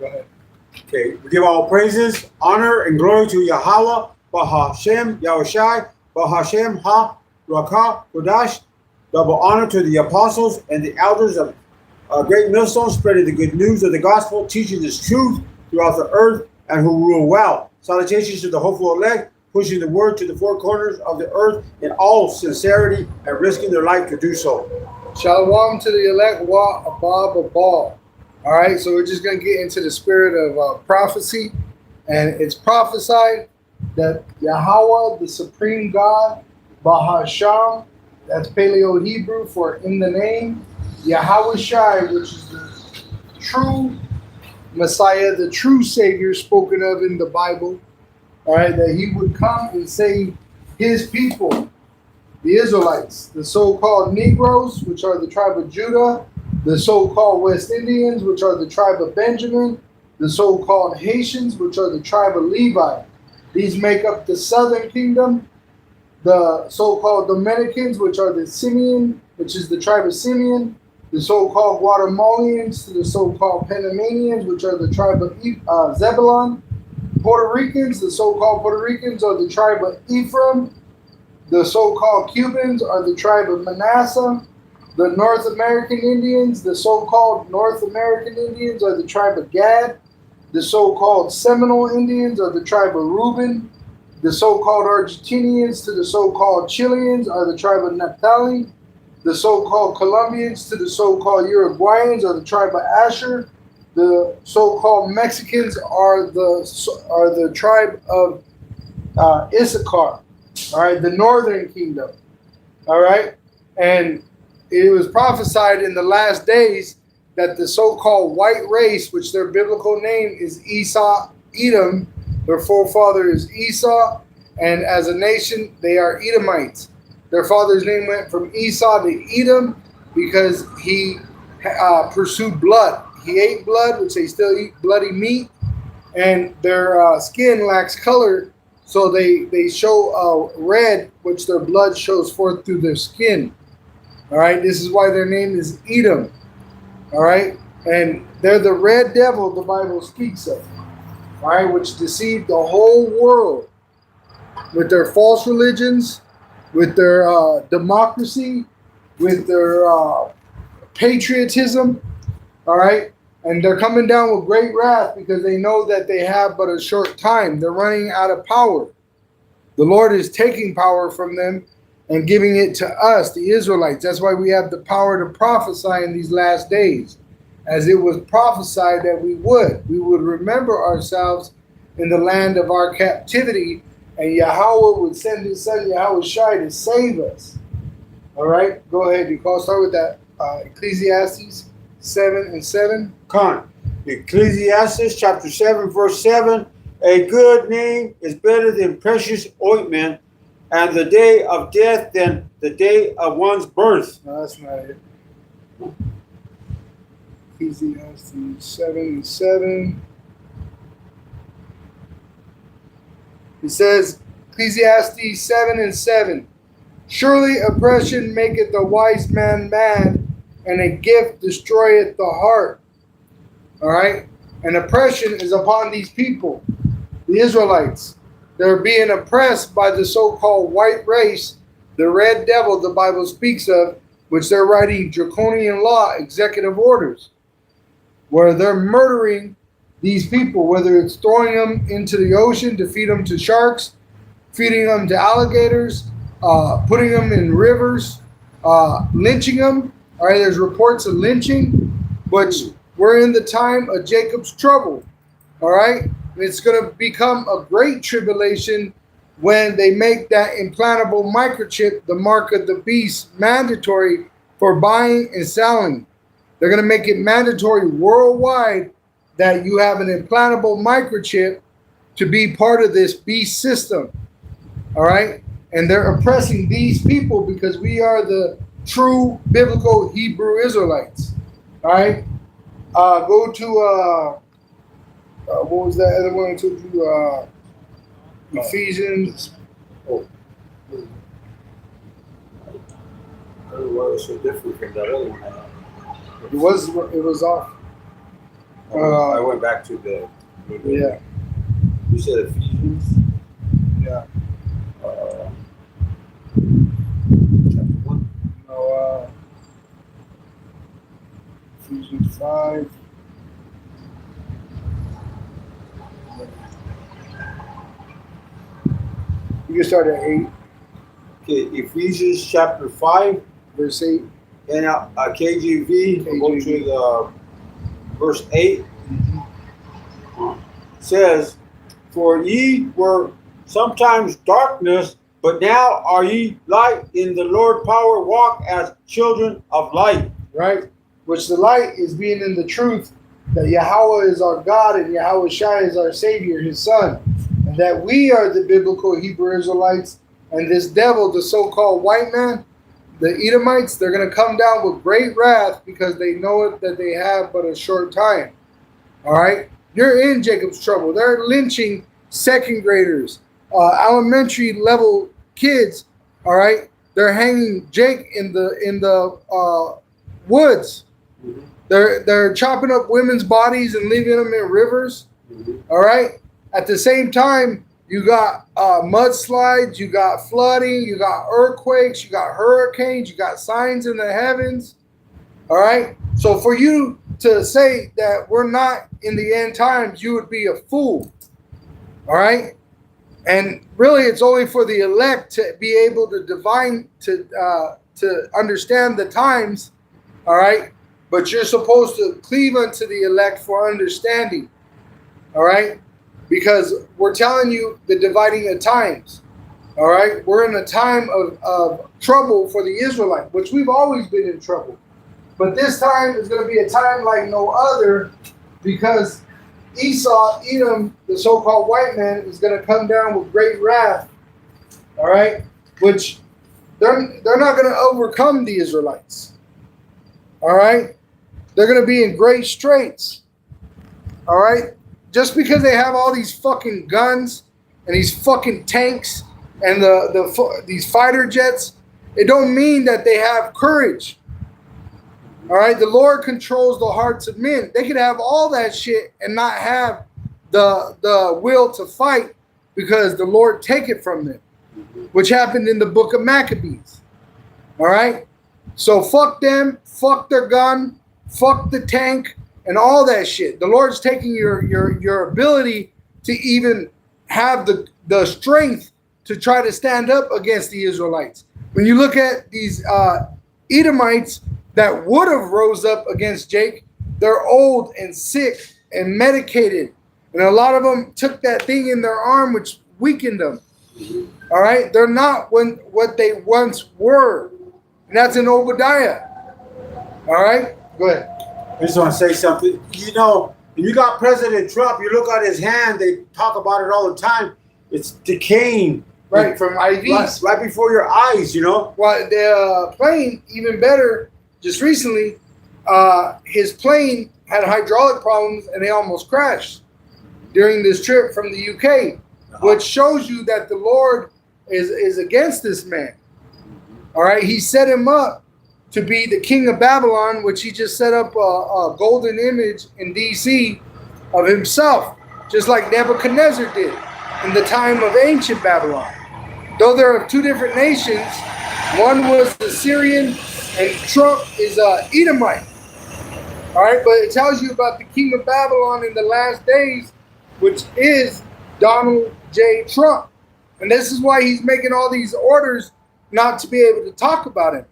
Go ahead. Okay, we give all praises, honor, and glory to Yahweh, Bahashem, Yahushai, Bahashem, Ha, Rakah, Kodash. Double honor to the apostles and the elders of Great Millstone, spreading the good news of the gospel, teaching this truth throughout the earth, and who rule well. Salutations to the hopeful elect, pushing the word to the four corners of the earth in all sincerity and risking their life to do so. Shalom to the elect, wa abab abal. All right, so we're just going to get into the spirit of prophecy. And it's prophesied that Yahweh, the supreme God, Bahasham, that's Paleo Hebrew for in the name, Yahweh Shai, which is the true Messiah, the true Savior spoken of in the Bible, all right, that he would come and save his people, the Israelites, the so-called Negroes, which are the tribe of Judah, the so-called West Indians, which are the tribe of Benjamin, the so-called Haitians, which are the tribe of Levi. These make up the southern kingdom. The so-called Dominicans, which are the Simeon, which is the tribe of Simeon, the so-called Guatemalans, to the so-called Panamanians, which are the tribe of Zebulon. Puerto Ricans, the so-called Puerto Ricans, are the tribe of Ephraim. The so-called Cubans are the tribe of Manasseh. The North American Indians, the so-called North American Indians, are the tribe of Gad. The so-called Seminole Indians are the tribe of Reuben. The so-called Argentinians to the so-called Chileans are the tribe of Naphtali. The so-called Colombians to the so-called Uruguayans are the tribe of Asher. The so-called Mexicans are the tribe of Issachar. All right, the northern kingdom. All right, and it was prophesied in the last days that the so-called white race, which their biblical name is Esau, Edom, their forefather is Esau, and as a nation, they are Edomites. Their father's name went from Esau to Edom because he pursued blood. He ate blood, which they still eat bloody meat, and their skin lacks color, so they show red, which their blood shows forth through their skin. All right, this is why their name is Edom. All right, and they're the red devil the Bible speaks of. All right, which deceived the whole world with their false religions, with their democracy, with their patriotism. All right, and they're coming down with great wrath because they know that they have but a short time. They're running out of power. The Lord is taking power from them and giving it to us, the Israelites. That's why we have the power to prophesy in these last days. As it was prophesied that we would remember ourselves in the land of our captivity, and Yahweh would send his son Yahweh Shai to save us. All right, go ahead. You call start with that Ecclesiastes 7:7. Con. Ecclesiastes chapter 7, verse 7. A good name is better than precious ointment, and the day of death than the day of one's birth. No, that's not it. Ecclesiastes 7:7. It says, Ecclesiastes 7:7. Surely oppression maketh the wise man mad, and a gift destroyeth the heart. All right? And oppression is upon these people, the Israelites. They're being oppressed by the so-called white race, the red devil the Bible speaks of, which they're writing draconian law, executive orders, where they're murdering these people, whether it's throwing them into the ocean to feed them to sharks, feeding them to alligators, putting them in rivers, lynching them. All right, there's reports of lynching, which we're in the time of Jacob's trouble. All right, it's going to become a great tribulation when they make that implantable microchip, the mark of the beast, mandatory for buying and selling. They're going to make it mandatory worldwide that you have an implantable microchip to be part of this beast system. All right, and they're oppressing these people because we are the true biblical Hebrew Israelites. All right, go to what was that other one? To Ephesians. Oh. Why was so different from that other one? It was off. I went back to the. Yeah. You said Ephesians. Yeah. Chapter 1. No, Ephesians 5. You can start at 8, Okay, Ephesians chapter 5, verse 8. and KJV, we'll go to the verse 8. Says, "For ye were sometimes darkness, but now are ye light in the Lord power. Walk as children of light." Right? Which the light is being in the truth that Yahweh is our God and Yahweh Shai is our Savior, His Son. And that we are the biblical Hebrew Israelites. And this devil, the so-called white man, the Edomites, they're going to come down with great wrath because they know it that they have but a short time. All right? You're in Jacob's trouble. They're lynching second graders, elementary level kids. All right? They're hanging Jake in the woods. Mm-hmm. They're chopping up women's bodies and leaving them in rivers. Mm-hmm. All right. At the same time, you got mudslides, you got flooding, you got earthquakes, you got hurricanes, you got signs in the heavens. All right. So for you to say that we're not in the end times, you would be a fool. All right. And really, it's only for the elect to be able to divine to understand the times. All right. But you're supposed to cleave unto the elect for understanding. All right. Because we're telling you the dividing of times. All right. We're in a time of trouble for the Israelite, which we've always been in trouble. But this time is going to be a time like no other because Esau, Edom, the so-called white man, is going to come down with great wrath. All right. Which they're not going to overcome the Israelites. All right. They're going to be in great straits. All right. Just because they have all these fucking guns and these fucking tanks and these fighter jets, it don't mean that they have courage. All right. The Lord controls the hearts of men. They could have all that shit and not have the will to fight because the Lord take it from them, which happened in the book of Maccabees. All right. So fuck them. Fuck their gun. Fuck the tank and all that shit. The Lord's taking your ability to even have the strength to try to stand up against the Israelites. When you look at these Edomites that would have rose up against Jake, they're old and sick and medicated. And a lot of them took that thing in their arm, which weakened them. All right? They're not what they once were. And that's in Obadiah. All right? Go ahead. I just want to say something. You know, when you got President Trump, you look at his hand, they talk about it all the time. It's decaying. Right, from IVs. Right before your eyes, you know? Well, the plane, even better, just recently, his plane had hydraulic problems and they almost crashed during this trip from the UK, which shows you that the Lord is against this man. All right, he set him up to be the king of Babylon, which he just set up a golden image in D.C. of himself, just like Nebuchadnezzar did in the time of ancient Babylon. Though there are two different nations, one was the Syrian and Trump is Edomite. All right, but it tells you about the king of Babylon in the last days, which is Donald J. Trump. And this is why he's making all these orders not to be able to talk about him.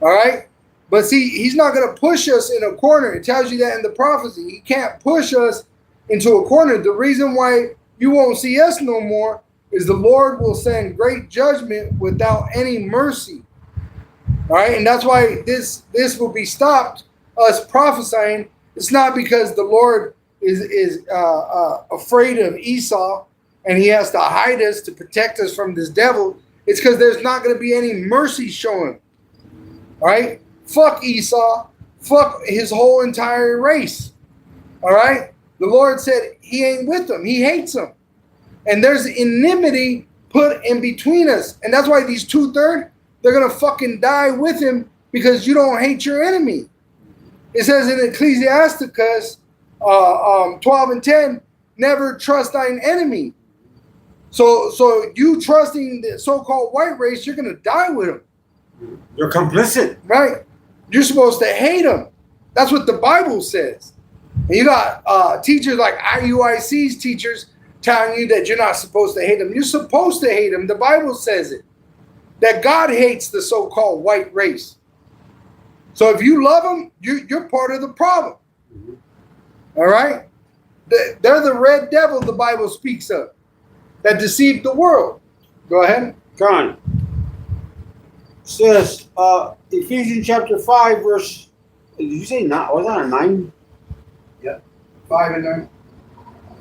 All right. But see, he's not going to push us in a corner. It tells you that in the prophecy. He can't push us into a corner. The reason why you won't see us no more is the Lord will send great judgment without any mercy. All right. And that's why this will be stopped, us prophesying. It's not because the Lord is afraid of Esau and he has to hide us to protect us from this devil. It's because there's not going to be any mercy shown. All right? Fuck Esau. Fuck his whole entire race. All right? The Lord said he ain't with them. He hates them. And there's enmity put in between us. And that's why these 2/3, they're going to fucking die with him because you don't hate your enemy. It says in Ecclesiasticus 12 and 10, never trust thine enemy. So you trusting the so-called white race, you're going to die with them. You're complicit. Right? You're supposed to hate them. That's what the Bible says. And you got teachers like IUIC's teachers telling you that you're not supposed to hate them. You're supposed to hate them. The Bible says it. That God hates the so-called white race. So if you love them, you're part of the problem. All right? They're the red devil the Bible speaks of that deceived the world. Go ahead. John says, Ephesians chapter 5, verse, did you say 9? Was that a 9? 5 and 9.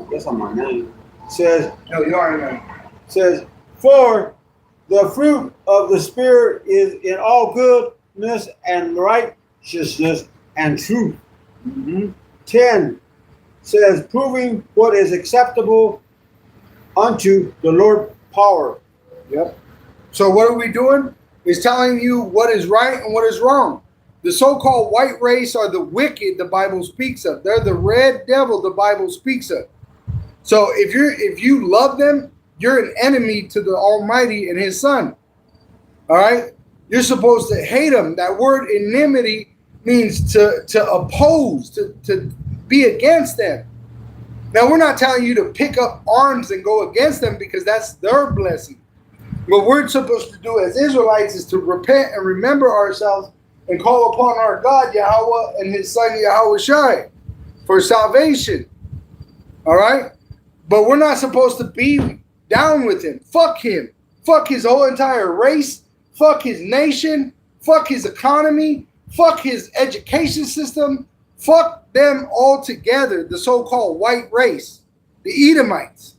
I guess I'm on 9. Says, No, you are in 9. Says, for the fruit of the Spirit is in all goodness and righteousness and truth. 10 says, proving what is acceptable unto the Lord power. Yep. So what are we doing? Is telling you what is right and what is wrong. The so-called white race are the wicked the Bible speaks of. They're the red devil the Bible speaks of. So if you love them, you're an enemy to the Almighty and His Son. All right? You're supposed to hate them. That word enmity means to oppose, to be against them. Now, we're not telling you to pick up arms and go against them because that's their blessing. What we're supposed to do as Israelites is to repent and remember ourselves and call upon our God, Yahweh, and His Son, Yahushai, for salvation. All right? But we're not supposed to be down with Him. Fuck Him. Fuck His whole entire race. Fuck His nation. Fuck His economy. Fuck His education system. Fuck them all together, the so-called white race, the Edomites.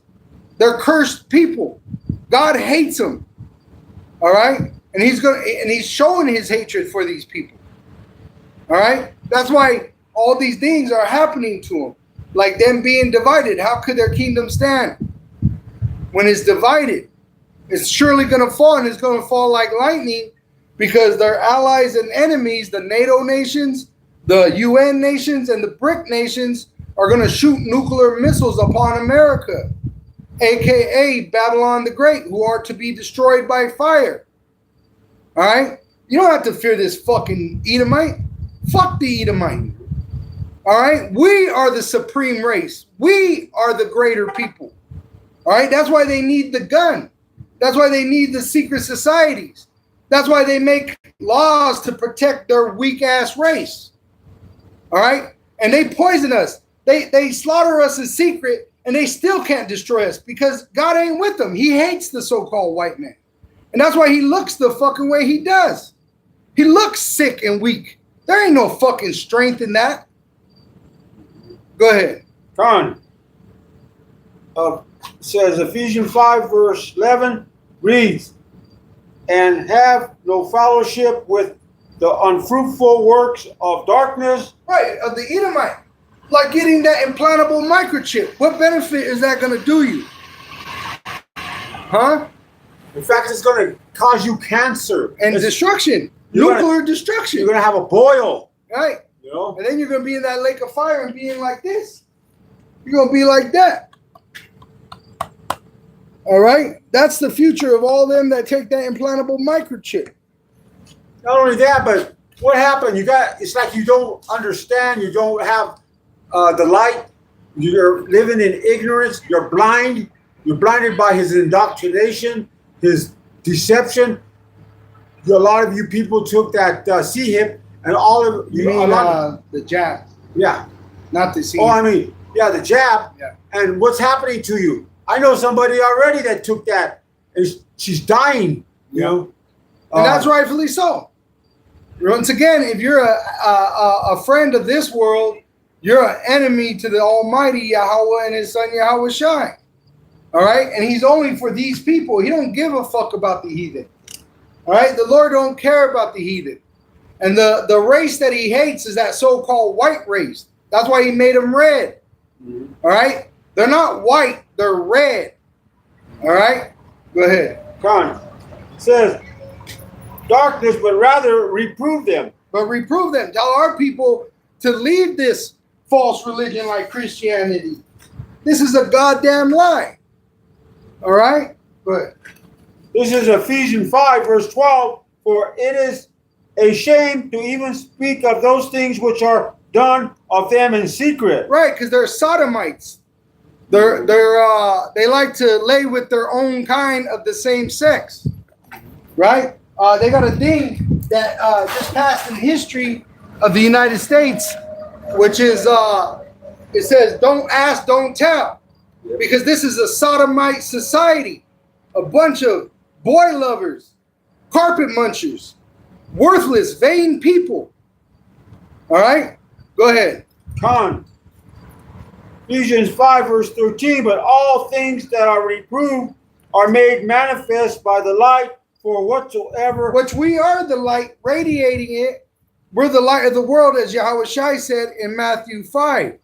They're cursed people. God hates them. All right? And He's showing His hatred for these people. All right? That's why all these things are happening to them. Like them being divided. How could their kingdom stand? When it's divided, it's surely going to fall, and it's going to fall like lightning because their allies and enemies, the NATO nations, the UN nations, and the BRIC nations are going to shoot nuclear missiles upon America, a.k.a. Babylon the Great, who are to be destroyed by fire. All right? You don't have to fear this fucking Edomite. Fuck the Edomite. All right? We are the supreme race. We are the greater people. All right? That's why they need the gun. That's why they need the secret societies. That's why they make laws to protect their weak-ass race. All right? And they poison us. They slaughter us in secret, and they still can't destroy us because God ain't with them. He hates the so-called white man. And that's why he looks the fucking way he does. He looks sick and weak. There ain't no fucking strength in that. Go ahead. Con says Ephesians 5 verse 11 reads, and have no fellowship with the unfruitful works of darkness. Right, of the Edomite. Like getting that implantable microchip. What benefit is that going to do you? Huh? In fact, it's going to cause you cancer. And destruction. Nuclear destruction. You're going to have a boil. Right. You know? And then you're going to be in that lake of fire and being like this. You're going to be like that. All right? That's the future of all them that take that implantable microchip. Not only that, but what happened? It's like you don't understand. You don't have the light. You're living in ignorance. You're blind. You're blinded by his indoctrination, his deception. A lot of you people took that C-hip and all of You you. mean the jab, Yeah. not the C. Oh, I mean, yeah, the jab. Yeah. And what's happening to you? I know somebody already that took that, and she's dying. You know, And that's rightfully so. Once again, if you're a friend of this world, you're an enemy to the Almighty Yahweh and His Son Yahushai. All right? And He's only for these people. He don't give a fuck about the heathen. All right? The Lord don't care about the heathen. And the race that He hates is that so-called white race. That's why He made them red. Mm-hmm. All right? They're not white. They're red. All right? Go ahead. Con says darkness, but rather reprove them. But reprove them. Tell our people to leave this false religion like Christianity. This is a goddamn lie. All right? But This is Ephesians 5, verse 12. For it is a shame to even speak of those things which are done of them in secret. right, because they're sodomites. They like to lay with their own kind of the same sex. Right? They got a thing that just passed in history of the United States, which is it says, "Don't ask, don't tell," because this is a sodomite society, a bunch of boy lovers, carpet munchers, worthless, vain people. All right, go ahead. Con. Ephesians 5, verse 13. But all things that are reproved are made manifest by the light, for whatsoever. Which we are the light, radiating it. We're the light of the world, as Yahweh Shai said in Matthew 5.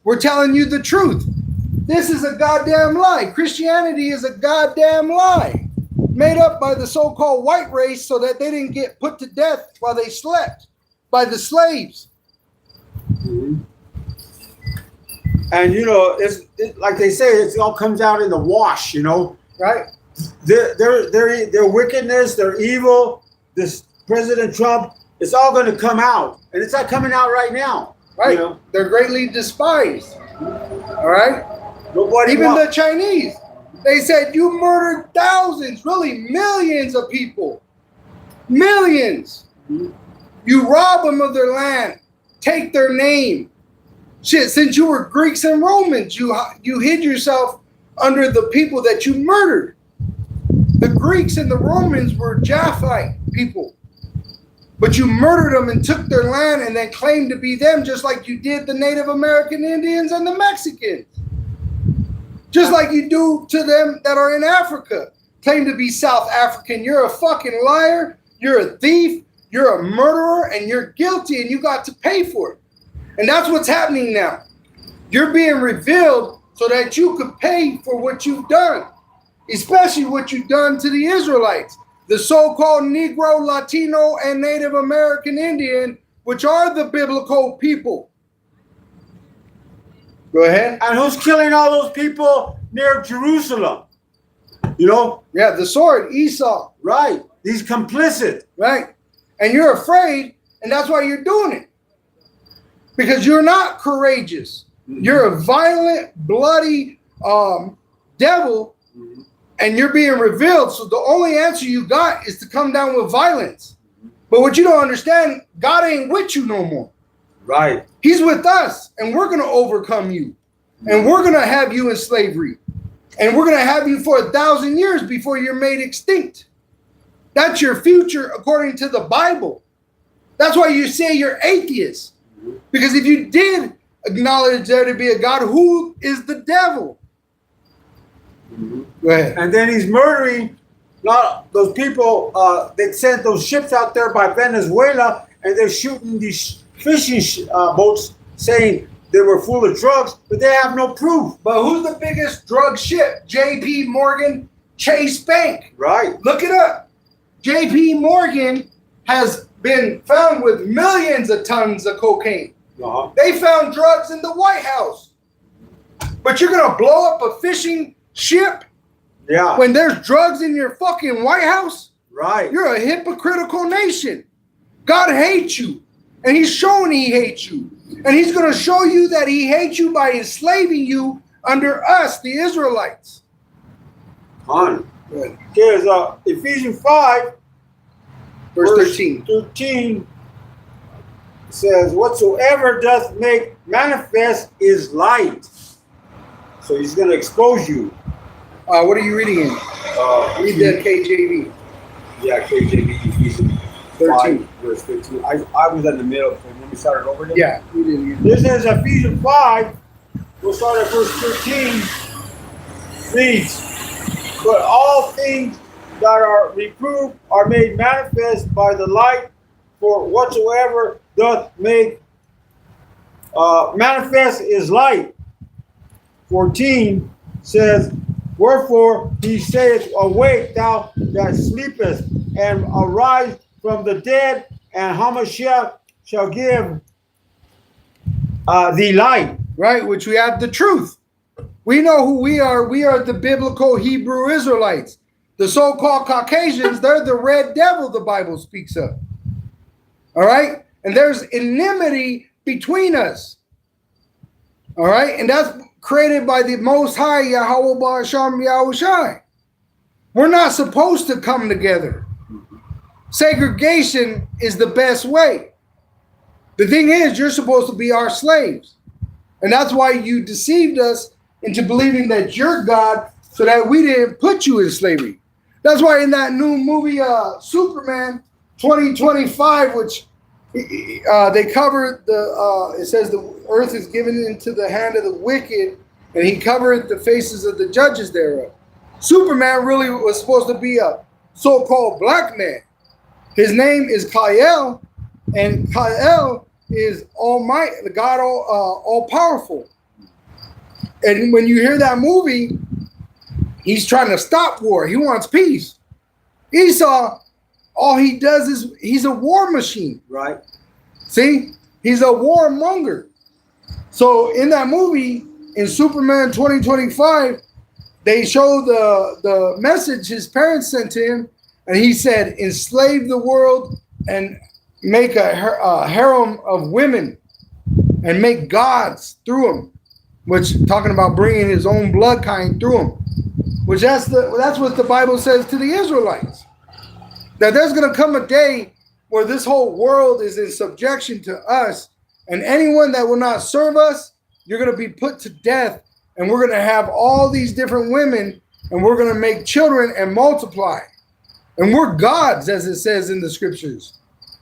We're telling you the truth. This is a goddamn lie. Christianity is a goddamn lie, made up by the so-called white race so that they didn't get put to death while they slept by the slaves. And you know, it's like they say, it all comes out in the wash. You know, Right? their wickedness, their evil. This President Trump, it's all going to come out, and it's not coming out right now. Right? You know, They're greatly despised. All right? nobody. Even the Chinese, they said you murdered thousands, really millions of people. Millions. You rob them of their land, take their name. Shit, since you were Greeks and Romans, you hid yourself under the people that you murdered. The Greeks and the Romans were Japhite people. But you murdered them and took their land and then claimed to be them, just like you did the Native American Indians and the Mexicans. Just like you do to them that are in Africa. Claim to be South African. You're a fucking liar. You're a thief. You're a murderer, and you're guilty, and you got to pay for it. And that's what's happening now. You're being revealed so that you could pay for what you've done, especially what you've done to the Israelites, the so-called Negro, Latino, and Native American Indian, which are the biblical people. Go ahead. And who's killing all those people near Jerusalem? You know, Yeah, the sword, Esau, right? He's complicit. right? And you're afraid, and that's why you're doing it. Because you're not courageous. You're a violent, bloody devil, and you're being revealed. So the only answer you got is to come down with violence. But what you don't understand, God ain't with you no more. Right. He's with us, and we're going to overcome you. And we're going to have you in slavery. And we're going to have you for 1,000 years before you're made extinct. That's your future according to the Bible. That's why you say you're atheist. Because if you did acknowledge there to be a God, who is the devil? Go ahead. And then he's murdering not those people that sent those ships out there by Venezuela, and they're shooting these fishing boats saying they were full of drugs, but they have no proof. But who's the biggest drug ship? J.P. Morgan Chase Bank. Right. Look it up. J.P. Morgan has been found with millions of tons of cocaine. Uh-huh. They found drugs in the White House. But you're going to blow up a fishing ship Yeah. when there's drugs in your fucking White House? Right. You're a hypocritical nation. God hates you. And he's showing he hates you. And he's going to show you that he hates you by enslaving you under us, the Israelites. On. Good. Here's Ephesians 5, Verse 13. 13 says, whatsoever doth make manifest is light. So he's going to expose you. What are you reading in? Read the KJV. Yeah, KJV, Ephesians 13. 5, verse 15. I was in the middle, so let me start it over again. Yeah, read it again. This is Ephesians 5. We'll start at verse 13. Reads, but all things that are reproved are made manifest by the light, for whatsoever doth make manifest is light. 14 says, wherefore he saith, awake thou that sleepest, and arise from the dead, and Hamashiach shall give the light. right? Which we have the truth. We know who we are. We are the biblical Hebrew Israelites. The so-called Caucasians, they're the red devil the Bible speaks of. All right? And there's enmity between us. All right? And that's created by the Most High, Yahweh Ba'asham Yahushai. We're not supposed to come together. Segregation is the best way. The thing is, you're supposed to be our slaves. And that's why you deceived us into believing that you're God so that we didn't put you in slavery. That's why in that new movie, Superman 2025, which they covered it says the earth is given into the hand of the wicked, and he covered the faces of the judges thereof. Superman really was supposed to be a so-called black man. His name is Kal-El, and Kal-El is Almighty, the God all powerful. And when you hear that movie, he's trying to stop war. He wants peace. Esau, all he does is he's a war machine. Right. See, he's a warmonger. So in that movie, in Superman 2025, they show the message his parents sent to him, and he said, enslave the world and make a harem of women and make gods through them, which talking about bringing his own blood kind through them, which that's what the Bible says to the Israelites, that there's going to come a day where this whole world is in subjection to us, and anyone that will not serve us, you're going to be put to death, and we're going to have all these different women, and we're going to make children and multiply, and we're gods, as it says in the scriptures.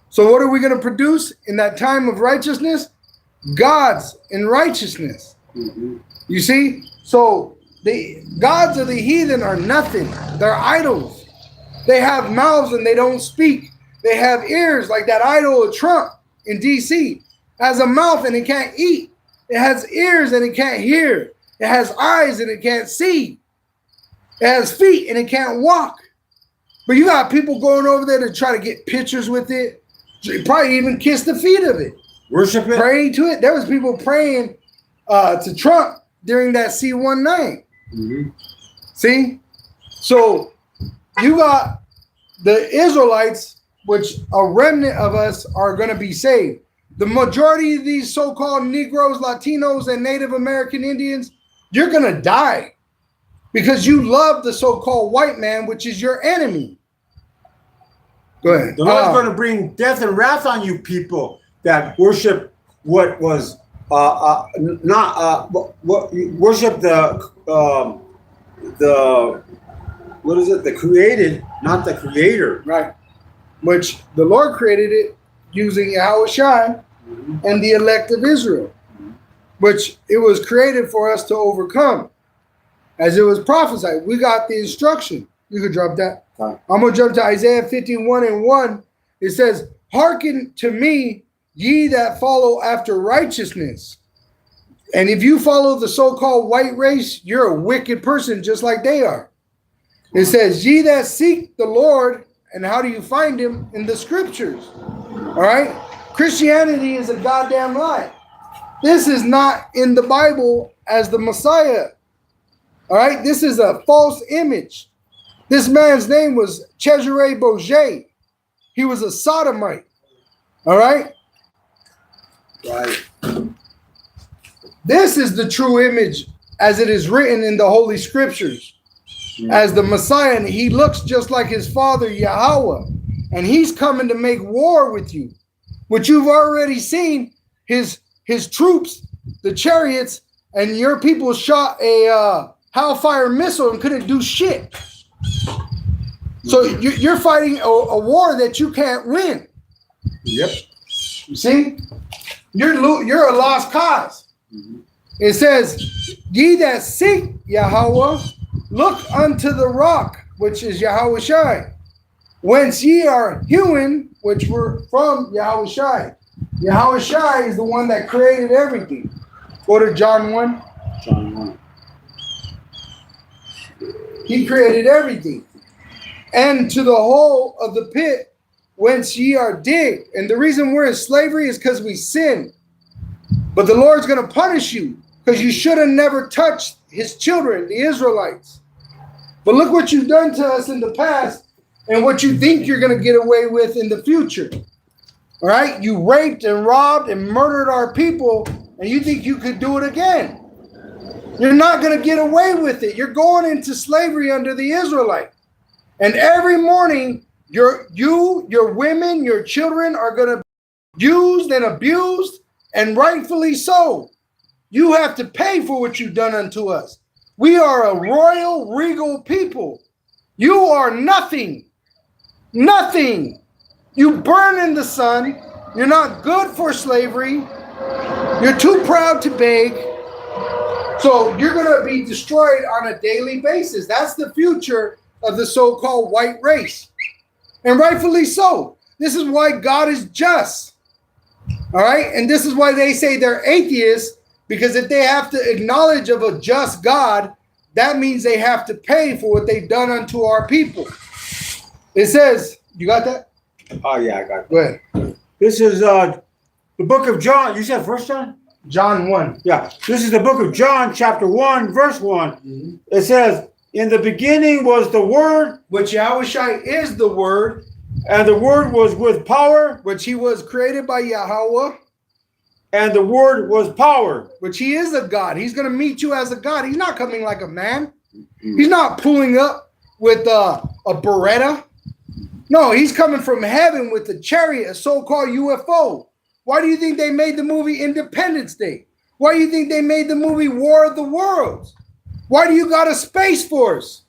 So what are we going to produce in that time of righteousness? Gods in righteousness. Mm-hmm. You see? So the gods of the heathen are nothing. They're idols. They have mouths and they don't speak. They have ears like that idol of Trump in D.C. has a mouth and it can't eat. It has ears and it can't hear. It has eyes and it can't see. It has feet and it can't walk. But you got people going over there to try to get pictures with it. Probably even kiss the feet of it. Worship it. Pray to it. There was people praying to Trump during that C-19. Mm-hmm. See? So you got the Israelites, which a remnant of us are going to be saved. The majority of these so-called Negroes, Latinos, and Native American Indians, you're going to die because you love the so-called white man, which is your enemy. Go ahead. The Lord's going to bring death and wrath on you people that worship what was worship the what is it? The created, not the creator. Right. Which the Lord created it using Yahushua and the elect of Israel, which it was created for us to overcome. As it was prophesied, we got the instruction. You could drop that. Fine. I'm going to jump to Isaiah 51:1. It says, hearken to me, ye that follow after righteousness. And if you follow the so-called white race, you're a wicked person just like they are. It says, ye that seek the Lord, and how do you find him? In the scriptures. All right? Christianity is a goddamn lie. This is not in the Bible as the Messiah. All right? This is a false image. This man's name was Cesare Borgia. He was a sodomite. All right? Right. This is the true image as it is written in the Holy Scriptures. As the Messiah, and he looks just like his father, Yahweh. And he's coming to make war with you. Which you've already seen his troops, the chariots, and your people shot a Hellfire missile and couldn't do shit. So you're fighting a war that you can't win. Yep. You see? You're a lost cause. Mm-hmm. It says, ye that seek Yahweh, look unto the rock, which is Yahushai, whence ye are hewn, which were from Yahushai. Yahushai is the one that created everything. Go to John 1. John 1. He created everything. And to the hole of the pit whence ye are digged. And the reason we're in slavery is because we sin. But the Lord's going to punish you because you should have never touched his children, the Israelites. But look what you've done to us in the past and what you think you're going to get away with in the future. All right? You raped and robbed and murdered our people, and you think you could do it again. You're not going to get away with it. You're going into slavery under the Israelite. And every morning, your women, your children are going to be used and abused, and rightfully so. You have to pay for what you've done unto us. We are a royal, regal people. You are nothing. Nothing. You burn in the sun. You're not good for slavery. You're too proud to beg. So you're going to be destroyed on a daily basis. That's the future of the so-called white race. And rightfully so. This is why God is just. All right? And this is why they say they're atheists, because if they have to acknowledge of a just God, that means they have to pay for what they've done unto our people. It says, you got that? Oh, yeah, I got it. Go ahead. This is the book of John. You said 1 John? John 1. Yeah. This is the book of John, chapter 1, verse 1. Mm-hmm. It says, in the beginning was the Word. Which Yahushua is the Word. And the Word was with power. Which he was created by Yahweh. And the Word was power. Which he is a God. He's going to meet you as a God. He's not coming like a man. He's not pulling up with a Beretta. No, he's coming from heaven with a chariot, a so-called UFO. Why do you think they made the movie Independence Day? Why do you think they made the movie War of the Worlds? Why do you got a Space Force?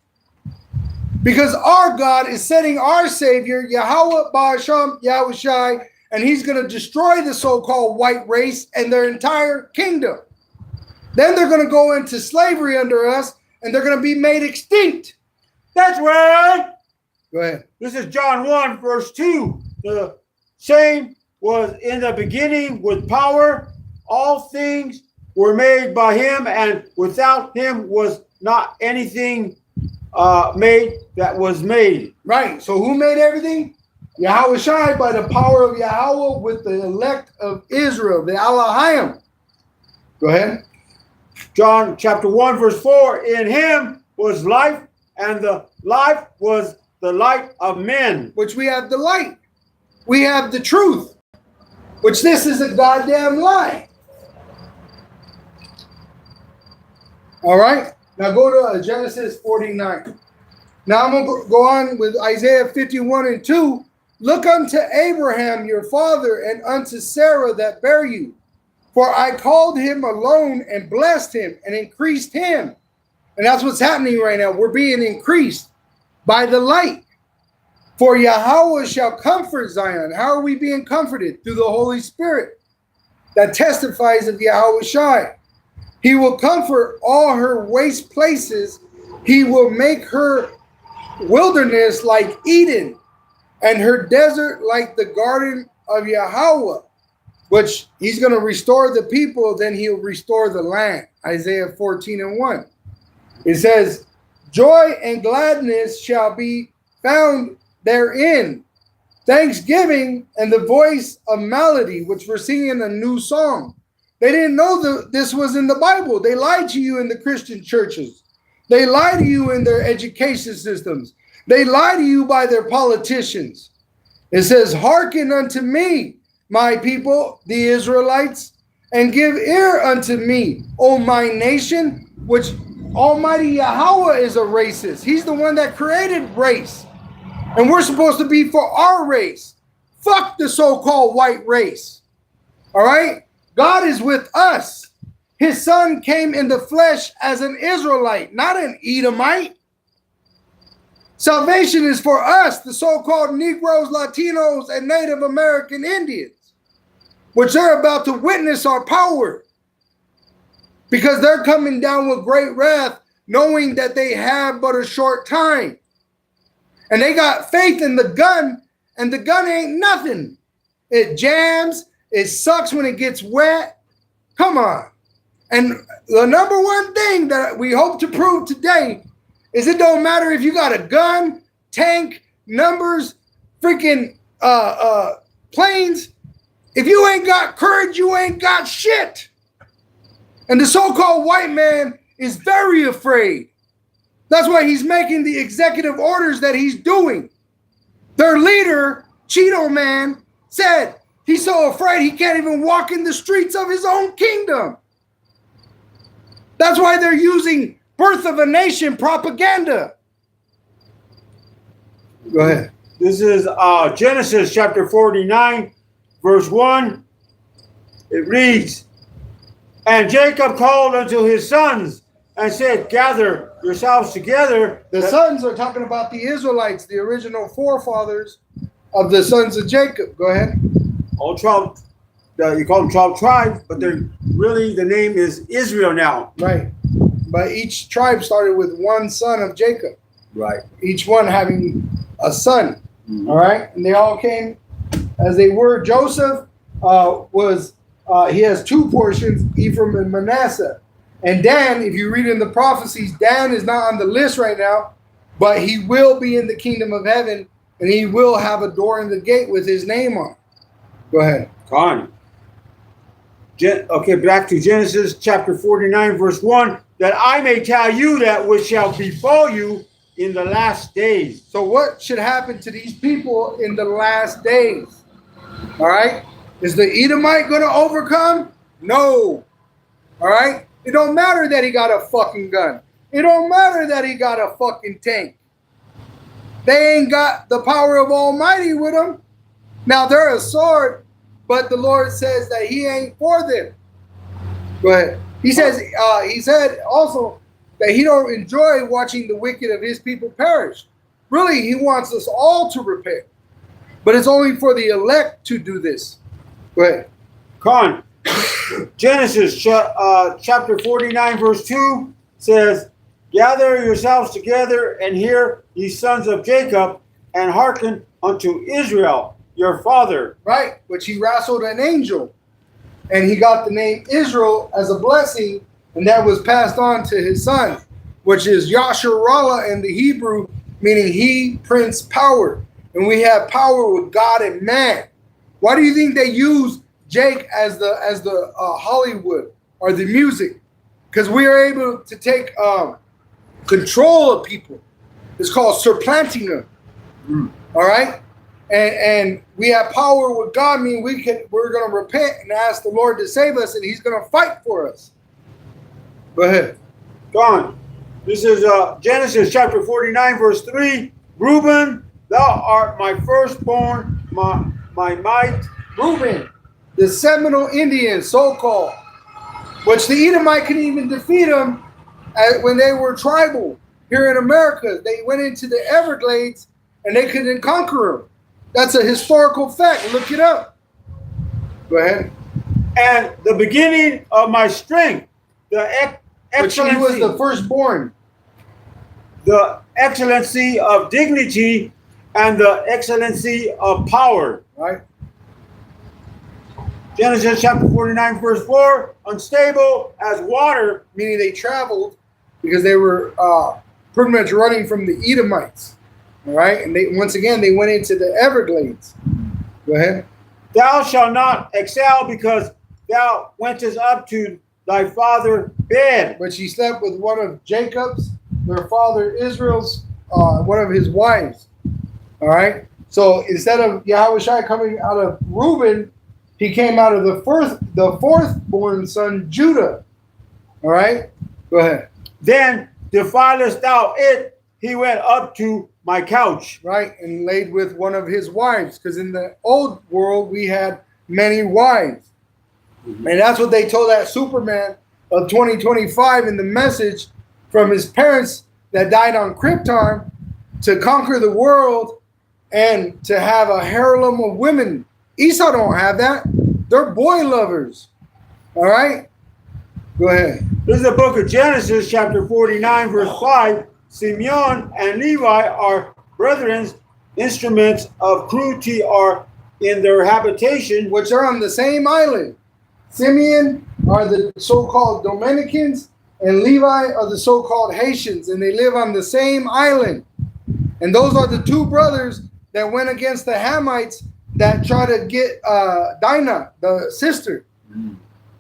Because our God is sending our Savior, Yahweh Ba'asham Yahushai, and he's going to destroy the so-called white race and their entire kingdom. Then they're going to go into slavery under us, and they're going to be made extinct. That's right. Go ahead. This is John 1, verse 2. The same was in the beginning with power. All things were made by him, and without him was not anything made that was made. Right. So who made everything? Yahweh Shai, by the power of Yahweh with the elect of Israel, the Elohim. Go ahead. John chapter 1, verse 4. In him was life, and the life was the light of men. Which we have the light. We have the truth. Which this is a goddamn lie. All right. Now go to Genesis 49. Now I'm going to go on with Isaiah 51 and 2. Look unto Abraham your father and unto Sarah that bare you. For I called him alone and blessed him and increased him. And that's what's happening right now. We're being increased by the light. For Yahweh shall comfort Zion. How are we being comforted? Through the Holy Spirit that testifies of Yahweh Shai. He will comfort all her waste places. He will make her wilderness like Eden, and her desert like the garden of Yahweh. Which he's going to restore the people, then he'll restore the land. Isaiah 14 and 1. It says, joy and gladness shall be found therein, thanksgiving and the voice of melody, which we're singing a new song. They didn't know this was in the Bible. They lied to you in the Christian churches. They lie to you in their education systems. They lie to you by their politicians. It says, hearken unto me, my people, the Israelites, and give ear unto me, O my nation, which Almighty Yahweh is a racist. He's the one that created race. And we're supposed to be for our race. Fuck the so-called white race. All right? God is with us. His son came in the flesh as an Israelite, not an Edomite. Salvation is for us, the so-called Negroes, Latinos, and Native American Indians, which they're about to witness our power because they're coming down with great wrath, knowing that they have but a short time. And they got faith in the gun, and the gun ain't nothing. It jams. It sucks when it gets wet. Come on. And the number one thing that we hope to prove today is it don't matter if you got a gun, tank, numbers, freaking planes. If you ain't got courage, you ain't got shit. And the so-called white man is very afraid. That's why he's making the executive orders that he's doing. Their leader, Cheeto Man, said he's so afraid he can't even walk in the streets of his own kingdom. That's why they're using birth of a nation propaganda. Go ahead. This is Genesis chapter 49, verse 1. It reads, "And Jacob called unto his sons and said, Gather yourselves together." The sons are talking about the Israelites, the original forefathers of the sons of Jacob. Go ahead. All 12, you call them 12 tribes, but they're really, the name is Israel now. Right. But each tribe started with one son of Jacob. Right. Each one having a son. All right. And they all came as they were. Joseph he has two portions, Ephraim and Manasseh. And Dan, if you read in the prophecies, Dan is not on the list right now, but he will be in the kingdom of heaven, and he will have a door in the gate with his name on. Go ahead. Con. Okay, back to Genesis chapter 49, verse 1. That I may tell you that which shall befall you in the last days. So what should happen to these people in the last days? All right? Is the Edomite going to overcome? No. All right? It don't matter that he got a fucking gun. It don't matter that he got a fucking tank. They ain't got the power of Almighty with them. Now they're a sword, but the Lord says that he ain't for them. Go ahead. He said also that he don't enjoy watching the wicked of his people perish. Really, he wants us all to repent. But it's only for the elect to do this. Go ahead. Con. Genesis chapter 49, verse 2 says, Gather yourselves together and hear, ye sons of Jacob, and hearken unto Israel, your father. Right, which he wrestled an angel. And he got the name Israel as a blessing, and that was passed on to his son, which is Yasharallah in the Hebrew, meaning he, prince, power. And we have power with God and man. Why do you think they use Jake as the Hollywood or the music? Because we are able to take control of people. It's called supplanting them. All right? And we have power with God, meaning we're going to repent and ask the Lord to save us, and he's going to fight for us. Go ahead. Gone. This is Genesis chapter 49, verse 3. Reuben, thou art my firstborn, my might. Reuben, the Seminole Indians, so-called, which the Edomite couldn't even defeat them when they were tribal here in America. They went into the Everglades, and they couldn't conquer them. That's a historical fact. Look it up. Go ahead. And the beginning of my strength, the excellency. Which he was the firstborn. The excellency of dignity and the excellency of power. Right. Genesis chapter 49, verse 4. Unstable as water. Meaning they traveled because they were pretty much running from the Edomites. All right, and they once again they went into the Everglades. Go ahead. Thou shalt not excel because thou wentest up to thy father bed. But she slept with one of Jacob's, their father Israel's, one of his wives. All right. So instead of Yahushua coming out of Reuben, he came out of the fourth-born son Judah. All right. Go ahead. Then defilest thou it. He went up to my couch. Right, and laid with one of his wives, because in the old world we had many wives. And that's what they told that Superman of 2025 in the message from his parents that died on Krypton to conquer the world and to have a harem of women. Esau don't have that. They're boy lovers. All right? Go ahead. This is the book of Genesis, chapter 49, verse 5. Simeon and Levi are brethren, instruments of cruelty are in their habitation. Which are on the same island. Simeon are the so-called Dominicans, and Levi are the so-called Haitians, and they live on the same island. And those are the two brothers that went against the Hamites that tried to get Dinah, the sister.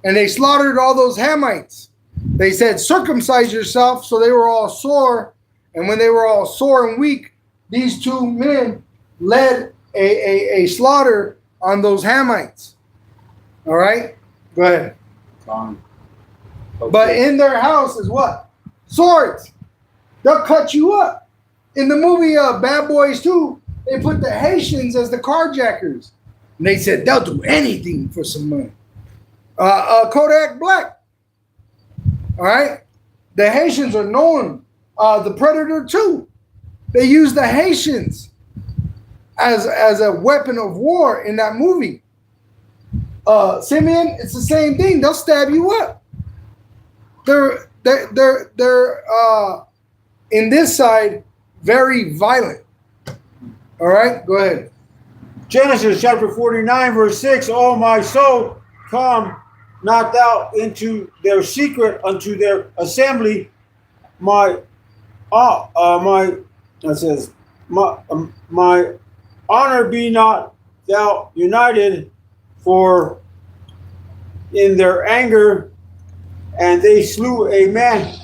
and they slaughtered all those Hamites. They said, circumcise yourself, so they were all sore. And when they were all sore and weak, these two men led a slaughter on those Hamites. All right? Go ahead. Okay. But in their house is what? Swords. They'll cut you up. In the movie Bad Boys 2, they put the Haitians as the carjackers. And they said they'll do anything for some money. Kodak Black. All right? The Haitians are known. The Predator 2. They use the Haitians as a weapon of war in that movie. Simeon, it's the same thing. They'll stab you up. They're in this side very violent. All right, go ahead. Genesis chapter 49, verse 6. Oh, my soul, come not thou into their secret unto their assembly. It says, my honor be not thou united, for in their anger, and they slew a man,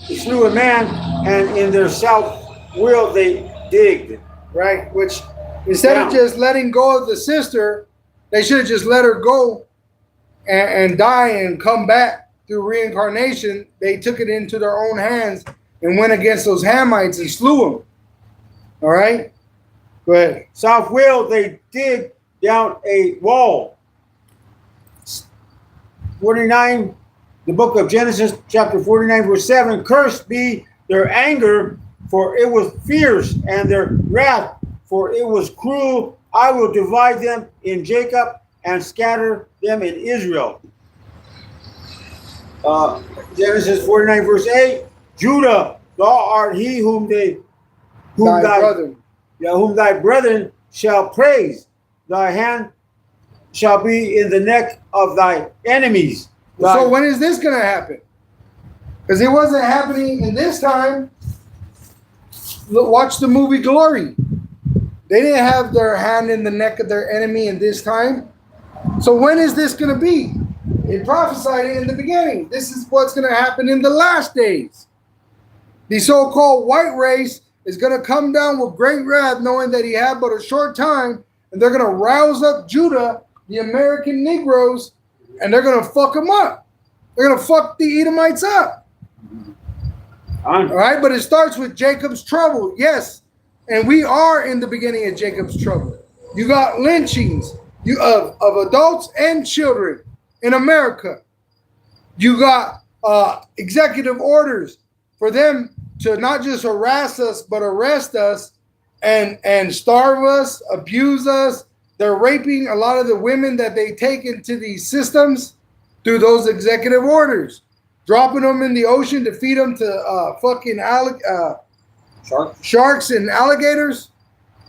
and in their self will they digged. Right, which instead of just letting go of the sister, they should have just let her go and die and come back through reincarnation. They took it into their own hands and went against those Hamites and slew them. All right, go ahead. South will they dig down a wall. 49, the book of Genesis, chapter 49, verse 7. Cursed be their anger, for it was fierce, and their wrath, for it was cruel. I will divide them in Jacob and scatter them in Israel. Genesis 49, verse 8. Judah, thou art he whom thy brethren shall praise. Thy hand shall be in the neck of thy enemies. So when is this going to happen? Because it wasn't happening in this time. Look, watch the movie Glory. They didn't have their hand in the neck of their enemy in this time. So when is this going to be? It prophesied it in the beginning. This is what's going to happen in the last days. The so-called white race is going to come down with great wrath, knowing that he had but a short time, and they're going to rouse up Judah, the American Negroes, and they're going to fuck them up. They're going to fuck the Edomites up. All right, but it starts with Jacob's trouble. Yes, and we are in the beginning of Jacob's trouble. You got lynchings of adults and children in America. You got executive orders for them to not just harass us, but arrest us and starve us, abuse us. They're raping a lot of the women that they take into these systems through those executive orders, dropping them in the ocean to feed them to fucking sharks and alligators.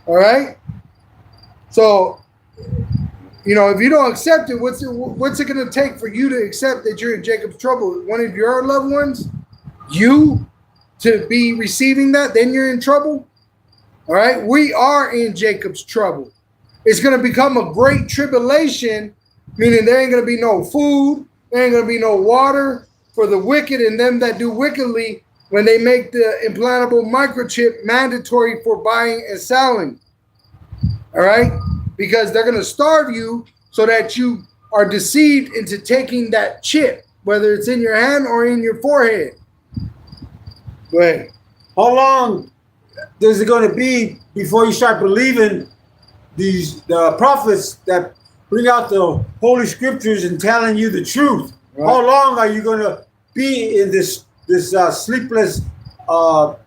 All right. So, you know, if you don't accept it, what's it going to take for you to accept that you're in Jacob's trouble? One of your loved ones, you, to be receiving that, then you're in trouble. All right. We are in Jacob's trouble. It's going to become a great tribulation, meaning there ain't going to be no food, there ain't going to be no water for the wicked and them that do wickedly when they make the implantable microchip mandatory for buying and selling. All right? Because they're going to starve you so that you are deceived into taking that chip, whether it's in your hand or in your forehead. Go ahead. How long is it going to be before you start believing the prophets that bring out the Holy Scriptures and telling you the truth? Right. How long are you going to be in this sleepless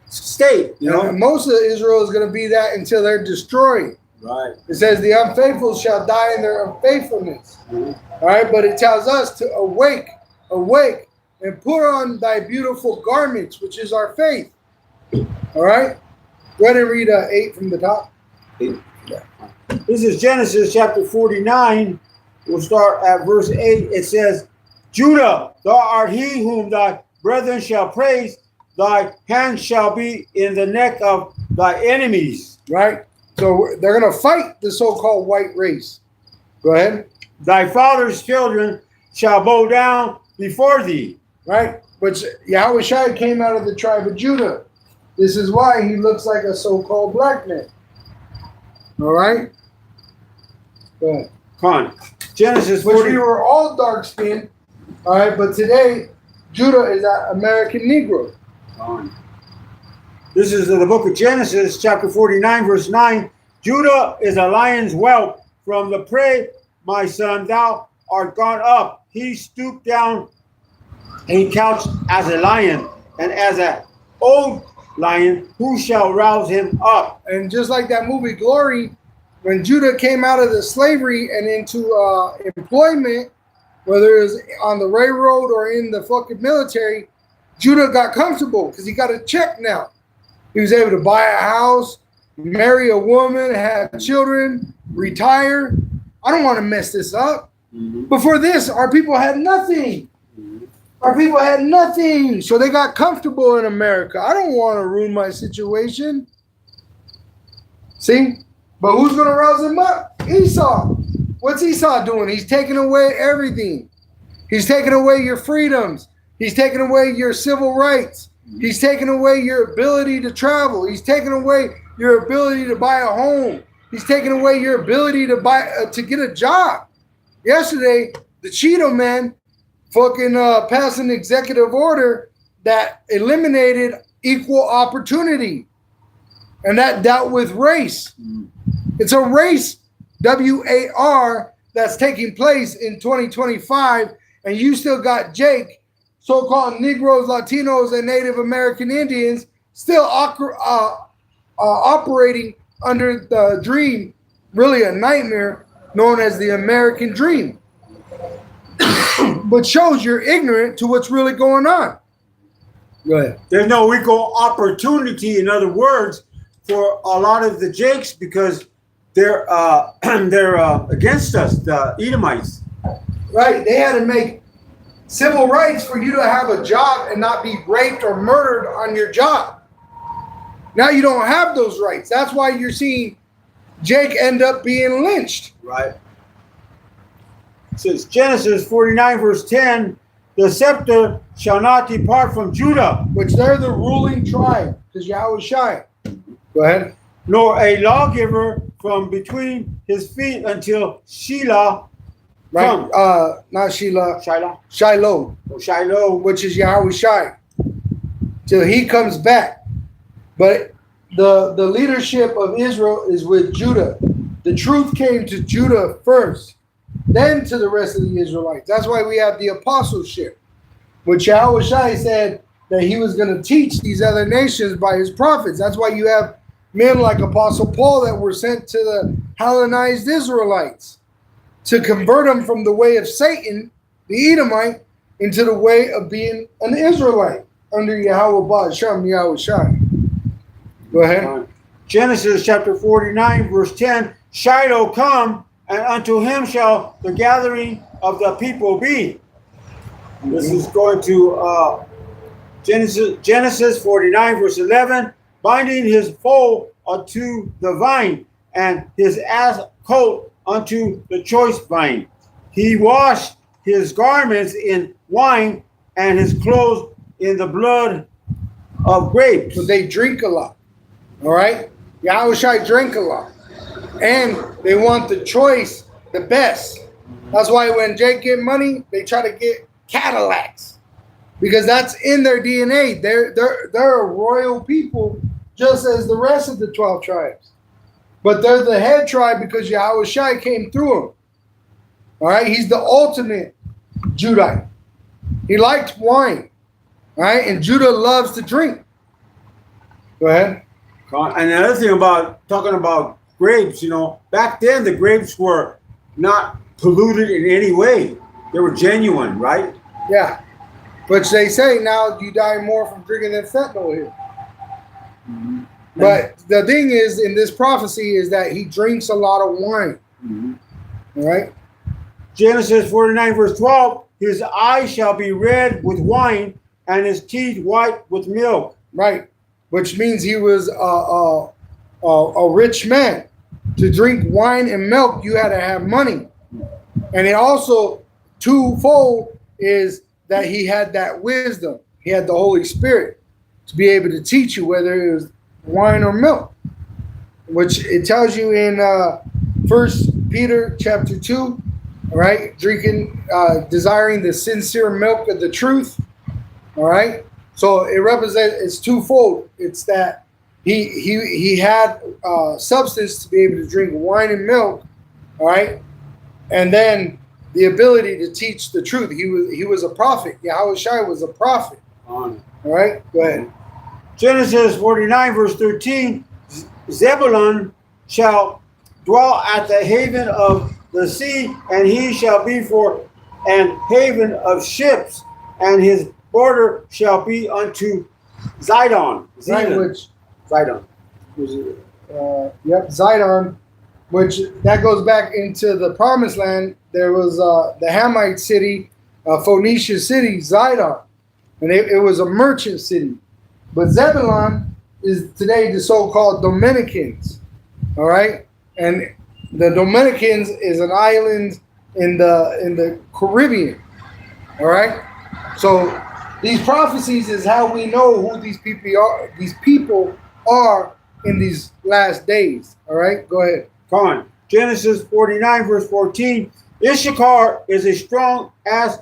state? You know, most of Israel is going to be that until they're destroyed. Right. It says the unfaithful shall die in their unfaithfulness. Mm-hmm. All right, but it tells us to awake, and put on thy beautiful garments, which is our faith. All right. Go ahead and read 8 from the top. 8. Yeah. This is Genesis chapter 49. We'll start at verse 8. It says, Judah, thou art he whom thy brethren shall praise. Thy hand shall be in the neck of thy enemies. Right? So they're going to fight the so-called white race. Go ahead. Thy father's children shall bow down before thee. Right? But Yahweh Shai came out of the tribe of Judah. This is why he looks like a so-called black man. All right? Go ahead. Con. Genesis Which 40. we were all dark-skinned. All right? But today, Judah is an American Negro. Con. This is the book of Genesis, chapter 49, verse 9. Judah is a lion's whelp. From the prey, my son, thou art gone up. He stooped down and couched as a lion, and as an old lion, who shall rouse him up? And just like that movie Glory, when Judah came out of the slavery and into employment, whether it was on the railroad or in the fucking military, Judah got comfortable because he got a check now. He was able to buy a house, marry a woman, have children, retire. I don't want to mess this up. Mm-hmm. Before this, our people had nothing. Mm-hmm. Our people had nothing. So they got comfortable in America. I don't want to ruin my situation. See? But who's going to rouse them up? Esau. What's Esau doing? He's taking away everything. He's taking away your freedoms. He's taking away your civil rights. He's taking away your ability to travel. He's taking away your ability to buy a home. He's taking away your ability to to get a job. Yesterday, the Cheeto man fucking passed an executive order that eliminated equal opportunity. And that dealt with race. It's a race, WAR, that's taking place in 2025. And you still got Jake, so-called Negroes, Latinos, and Native American Indians still operating under the dream, really a nightmare, known as the American dream. But shows you're ignorant to what's really going on. Go ahead. There's no equal opportunity, in other words, for a lot of the Jakes because they're against us, the Edomites. Right. They had to make civil rights for you to have a job and not be raped or murdered on your job. Now you don't have those rights. That's why you're seeing Jake end up being lynched. Right. It says Genesis 49, verse 10, the scepter shall not depart from Judah, Which they're the ruling tribe, because Yahweh Shai. Go ahead. nor a lawgiver from between his feet until Shelah Right? come. Not Sheila. Shiloh. Shiloh, Or Shiloh. which is Yahweh Shai. Till he comes back. But the leadership of Israel is with Judah. The truth came to Judah first, then to the rest of the Israelites. That's why we have the apostleship, which Yahweh Shai said that he was going to teach these other nations by his prophets. That's why you have men like Apostle Paul that were sent to the Hellenized Israelites to convert them from the way of Satan, the Edomite, into the way of being an Israelite under Yahweh Ba'ashem, Yahweh Shai. Go ahead. Genesis chapter 49, verse 10, Shiloh come, and unto him shall the gathering of the people be. This is going to Genesis 49, verse 11, binding his foal unto the vine, and his ass colt unto the choice vine. He washed his garments in wine, and his clothes in the blood of grapes. So they drink a lot. All right? Yahweh Shai drank a lot. And they want the choice, the best. That's why when Jake get money, they try to get Cadillacs. Because that's in their DNA. They're a royal people, just as the rest of the 12 tribes. But they're the head tribe because Yahweh Shai came through them. All right? He's the ultimate Judite. He liked wine. All right? And Judah loves to drink. Go ahead. And another thing about talking about grapes, back then the grapes were not polluted in any way. They were genuine, right? Yeah. But they say now you die more from drinking than fentanyl here. Mm-hmm. But the thing is, in this prophecy, is that he drinks a lot of wine. Mm-hmm. All right? Genesis 49, verse 12, his eyes shall be red with wine, and his teeth white with milk. Right. Which means he was a rich man. To drink wine and milk, you had to have money. And it also, twofold, is that he had that wisdom. He had the Holy Spirit to be able to teach you whether it was wine or milk, which it tells you in First Peter chapter 2, all right, drinking, desiring the sincere milk of the truth, all right. So it represents, it's twofold. It's that he had substance to be able to drink wine and milk, all right, and then the ability to teach the truth. He was a prophet. Yahweh Shai was a prophet. All right, go ahead. Genesis 49, verse 13, Zebulun shall dwell at the haven of the sea, and he shall be for an haven of ships, and his border shall be unto Zidon. Right, which Zidon. Yep, Zidon, which that goes back into the promised land. There was the Hamite city, Phoenicia city, Zidon, and it was a merchant city. But Zebulun is today the so-called Dominicans, all right? And the Dominicans is an island in the Caribbean, all right? So these prophecies is how we know who these people are in these last days, all right? Go ahead. Come on. Genesis 49, verse 14, Issachar is a strong ass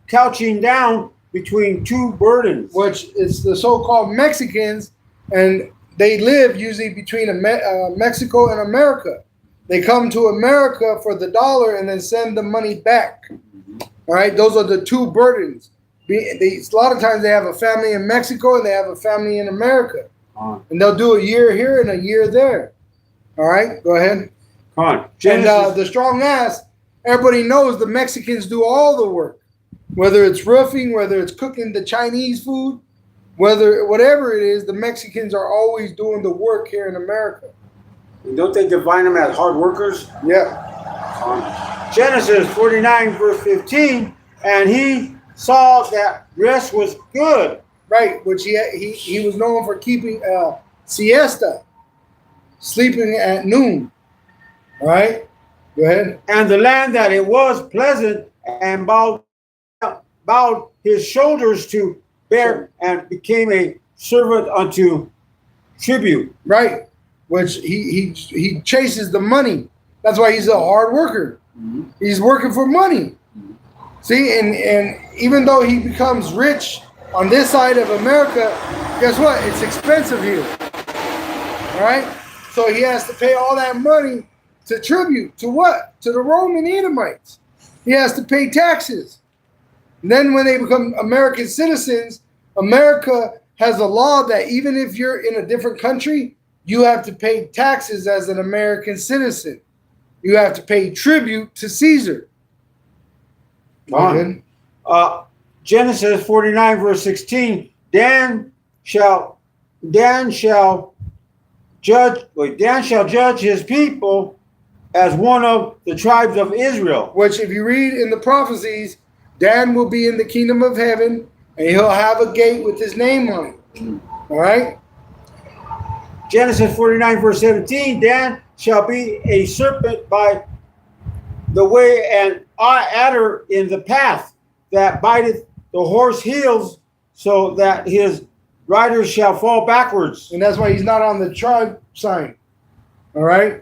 couching down between two burdens. Which is the so-called Mexicans, and they live usually between Mexico and America. They come to America for the dollar and then send the money back. All right, those are the two burdens. A lot of times they have a family in Mexico and they have a family in America. And they'll do a year here and a year there. All right, go ahead. Come on. And the strong ass, everybody knows the Mexicans do all the work. Whether it's roofing, whether it's cooking the Chinese food, whatever it is, the Mexicans are always doing the work here in America. And don't they define them as hard workers? Yeah. Genesis 49, verse 15, and he saw that rest was good. Right, which he was known for keeping siesta, sleeping at noon. All right, go ahead. And the land that it was pleasant, and bowed his shoulders to bear, and became a servant unto tribute. Right, which he chases the money. That's why he's a hard worker. Mm-hmm. He's working for money. Mm-hmm. See, and even though he becomes rich on this side of America, guess what? It's expensive here. All right, so he has to pay all that money to tribute to what? To the Roman Edomites. He has to pay taxes. And then when they become American citizens, America has a law that even if you're in a different country, you have to pay taxes as an American citizen. You have to pay tribute to Caesar. Genesis 49, verse 16, Dan shall judge his people as one of the tribes of Israel. Which, if you read in the prophecies, Dan will be in the kingdom of heaven, and he'll have a gate with his name on it. All right? Genesis 49, verse 17, Dan shall be a serpent by the way, and adder in the path that biteth the horse heels, so that his rider shall fall backwards. And that's why he's not on the tribe sign. All right?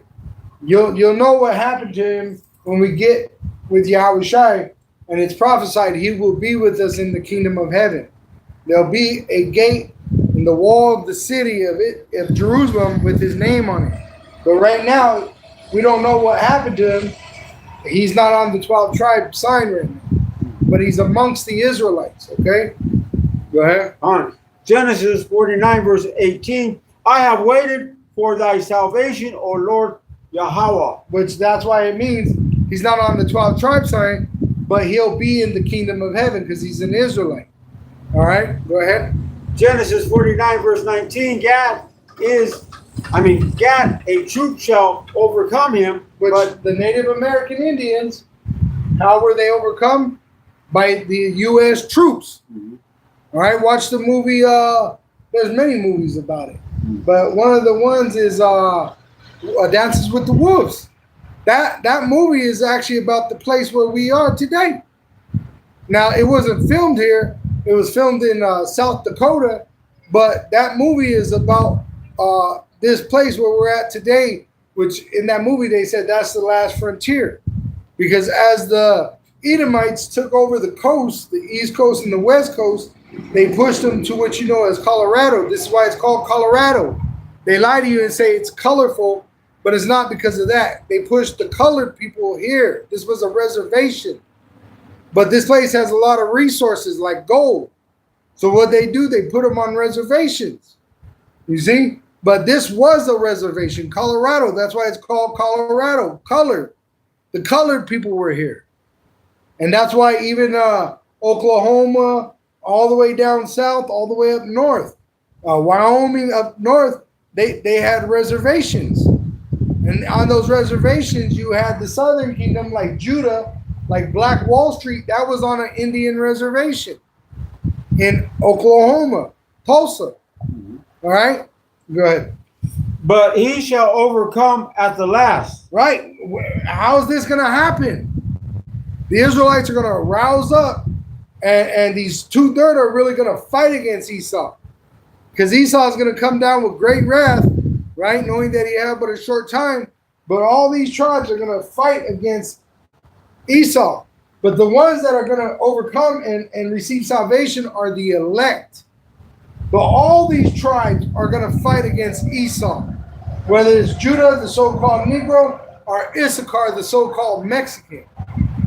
You'll know what happened to him when we get with Yahweh Shai, and it's prophesied he will be with us in the kingdom of heaven. There'll be a gate in the wall of the city of Jerusalem with his name on it. But right now, we don't know what happened to him. He's not on the 12 tribe sign right now, but he's amongst the Israelites. Okay? Go ahead. On Genesis 49, verse 18, I have waited for thy salvation, O Lord Yahweh. Which that's why it means he's not on the 12 tribe sign, but he'll be in the kingdom of heaven because he's an Israelite. All right, go ahead. Genesis 49, verse 19, Gad, a troop shall overcome him. But the Native American Indians, how were they overcome? By the U.S. troops. Mm-hmm. All right, watch the movie. There's many movies about it. Mm-hmm. But one of the ones is Dances with the Wolves. That movie is actually about the place where we are today. Now, it wasn't filmed here. It was filmed in South Dakota. But that movie is about this place where we're at today, which in that movie they said that's the last frontier. Because as the Edomites took over the coast, the East Coast and the West Coast, they pushed them to what you know as Colorado. This is why it's called Colorado. They lie to you and say it's colorful, but it's not because of that. They pushed the colored people here. This was a reservation. But this place has a lot of resources like gold. So what they do, they put them on reservations. You see? But this was a reservation, Colorado. That's why it's called Colorado, colored. The colored people were here. And that's why even Oklahoma, all the way down south, all the way up north, Wyoming up north, they had reservations. And on those reservations, you had the southern kingdom like Judah, like Black Wall Street. That was on an Indian reservation in Oklahoma, Tulsa. All right? Go ahead. But he shall overcome at the last. Right. How is this going to happen? The Israelites are going to rouse up, and these 2/3 are really going to fight against Esau. Because Esau is going to come down with great wrath, right? Knowing that he had but a short time. But all these tribes are going to fight against Esau. But the ones that are going to overcome and receive salvation are the elect. But all these tribes are going to fight against Esau. Whether it's Judah, the so-called Negro, or Issachar, the so-called Mexican.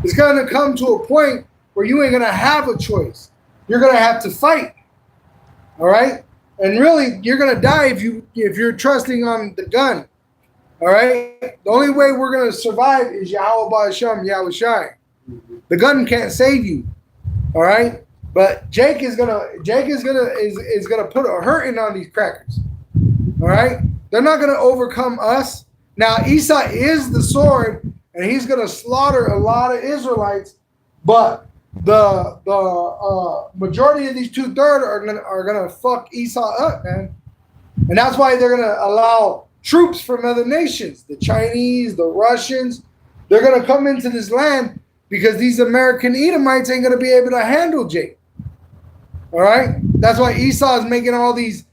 It's going to come to a point where you ain't going to have a choice. You're going to have to fight. All right? And really, you're going to die if you're trusting on the gun. All right? The only way we're going to survive is Yahweh Ba'Hashem, Yahweh Shai. The gun can't save you. All right? But Jake is gonna put a hurting on these crackers. All right? They're not gonna overcome us. Now Esau is the sword, and he's gonna slaughter a lot of Israelites, but the majority of these 2/3 are gonna fuck Esau up, man. And that's why they're gonna allow troops from other nations, the Chinese, the Russians, they're gonna come into this land because these American Edomites ain't gonna be able to handle Jake. All right, that's why Esau is making all these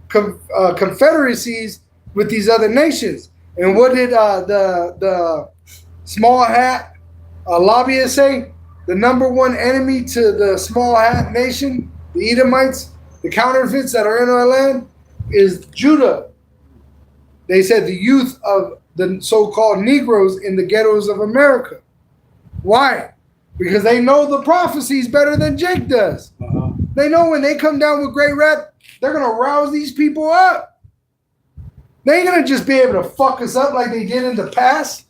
confederacies with these other nations. And what did the small hat lobbyists say? The number one enemy to the small hat nation, the Edomites, the counterfeits that are in our land, is Judah. They said the youth of the so-called Negroes in the ghettos of America. Why? Because they know the prophecies better than Jake does. They know when they come down with great wrath, they're going to rouse these people up. They ain't going to just be able to fuck us up like they did in the past.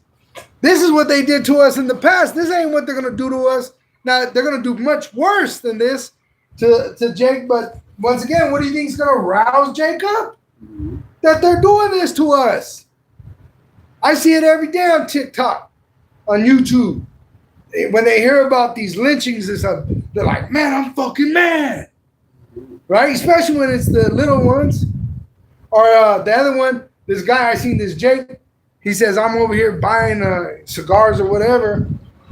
This is what they did to us in the past. This ain't what they're going to do to us. Now, they're going to do much worse than this to Jake. But once again, what do you think is going to rouse Jake up? That they're doing this to us. I see it every day on TikTok, on YouTube. When they hear about these lynchings and stuff, they're like, man, I'm fucking mad. Right? Especially when it's the little ones. Or the other one, this guy, I seen this Jake. He says, I'm over here buying cigars or whatever.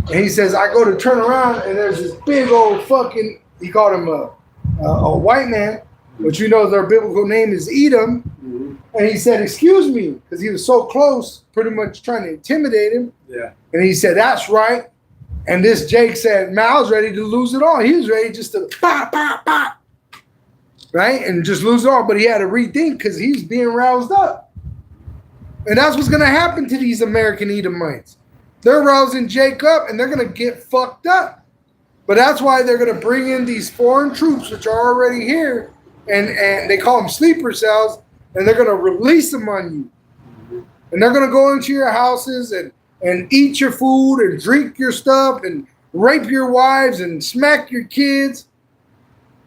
And he says, I go to turn around and there's this big old fucking, he called him a white man, which you know their biblical name is Edom. And he said, excuse me, because he was so close, pretty much trying to intimidate him. Yeah. And he said, that's right. And this Jake said, man, I was ready to lose it all. He was ready just to pop, pop, pop. Right? And just lose it all. But he had to rethink because he's being roused up. And that's what's going to happen to these American Edomites. They're rousing Jake up and they're going to get fucked up. But that's why they're going to bring in these foreign troops, which are already here. And they call them sleeper cells. And they're going to release them on you. And they're going to go into your houses and eat your food and drink your stuff and rape your wives and smack your kids.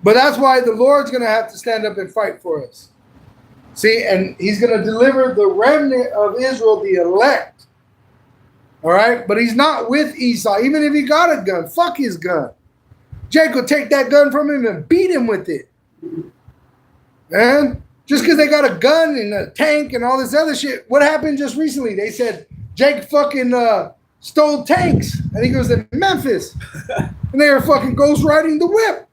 But that's why the Lord's going to have to stand up and fight for us. See, and he's going to deliver the remnant of Israel, the elect. All right? But he's not with Esau. Even if he got a gun, fuck his gun. Jake will take that gun from him and beat him with it. Man, just because they got a gun and a tank and all this other shit. What happened just recently? They said Jake fucking stole tanks. I think it was in Memphis, and they were fucking ghost riding the whip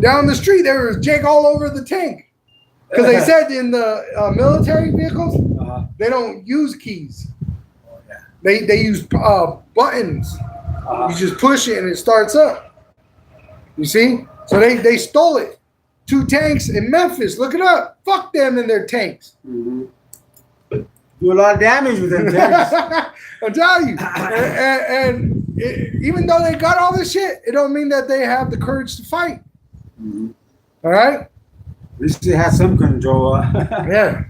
down the street. There was Jake all over the tank because they said in the military vehicles they don't use keys. Oh, yeah. They use buttons. You just push it and it starts up. You see? So they stole it. 2 tanks in Memphis. Look it up. Fuck them and their tanks. Mm-hmm. Do a lot of damage with them tanks. I'll tell you. And even though they got all this shit, it don't mean that they have the courage to fight. Mm-hmm. All right? At least they have some control. Yeah.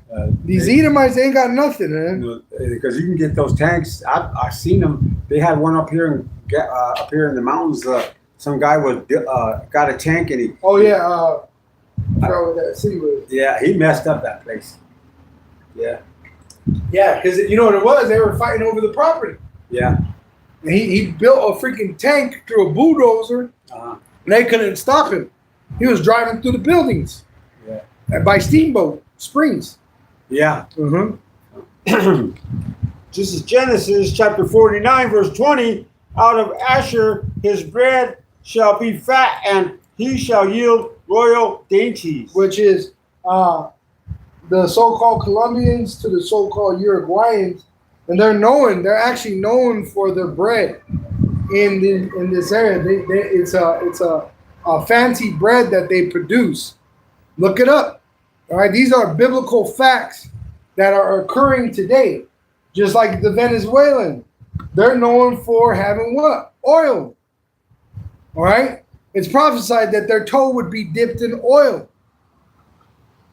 These Edomites ain't got nothing, man. Because you can get those tanks. I've seen them. They had one up here in the mountains. Some guy got a tank and he. Oh yeah. That city was. Yeah, he messed up that place. Yeah. Yeah, because you know what it was? They were fighting over the property. Yeah. And he built a freaking tank through a bulldozer, and they couldn't stop him. He was driving through the buildings. Yeah. By Steamboat Springs. Yeah. Mm-hmm. This is Genesis chapter 49, verse 20. Out of Asher his bread shall be fat, and he shall yield royal dainties. Which is the so-called Colombians to the so-called Uruguayans, and they're actually known for their bread in this area. It's a fancy bread that they produce. Look it up. All right, these are biblical facts that are occurring today. Just like the Venezuelan, they're known for having what? Oil. All right, it's prophesied that their toe would be dipped in oil.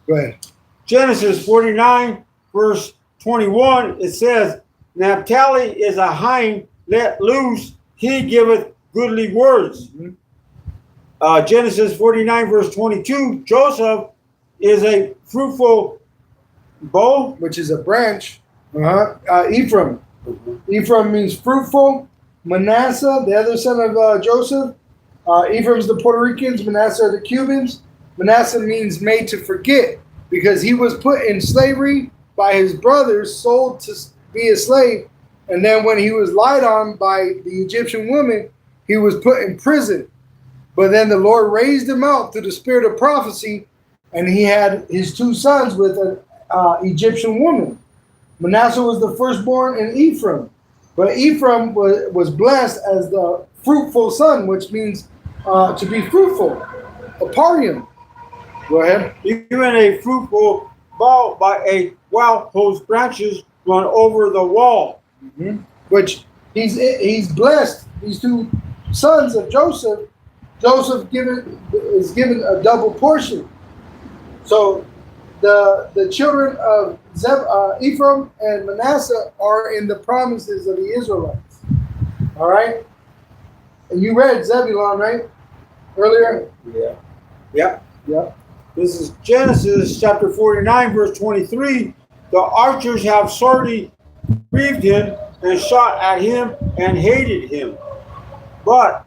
Go ahead. Genesis 49, verse 21, it says, Naphtali is a hind let loose, he giveth goodly words. Mm-hmm. Genesis 49, verse 22, Joseph is a fruitful bow. Which is a branch. Ephraim. Mm-hmm. Ephraim means fruitful. Manasseh, the other son of Joseph. Ephraim's the Puerto Ricans. Manasseh are the Cubans. Manasseh means made to forget, because he was put in slavery by his brothers, sold to be a slave. And then when he was lied on by the Egyptian woman, he was put in prison. But then the Lord raised him out through the spirit of prophecy, and he had his 2 sons with an Egyptian woman. Manasseh was the firstborn in Ephraim. But Ephraim was blessed as the fruitful son, which means to be fruitful. Aparium. Go ahead. Even a fruitful bough by a well whose branches run over the wall. Mm-hmm. Which he's blessed. These 2 sons of Joseph. Joseph is given a double portion. So the children of Ephraim and Manasseh are in the promises of the Israelites. All right? And you read Zebulon, right? Earlier? Yeah. Yep. Yeah. This is Genesis chapter 49, verse 23. The archers have sorely grieved him and shot at him and hated him. But,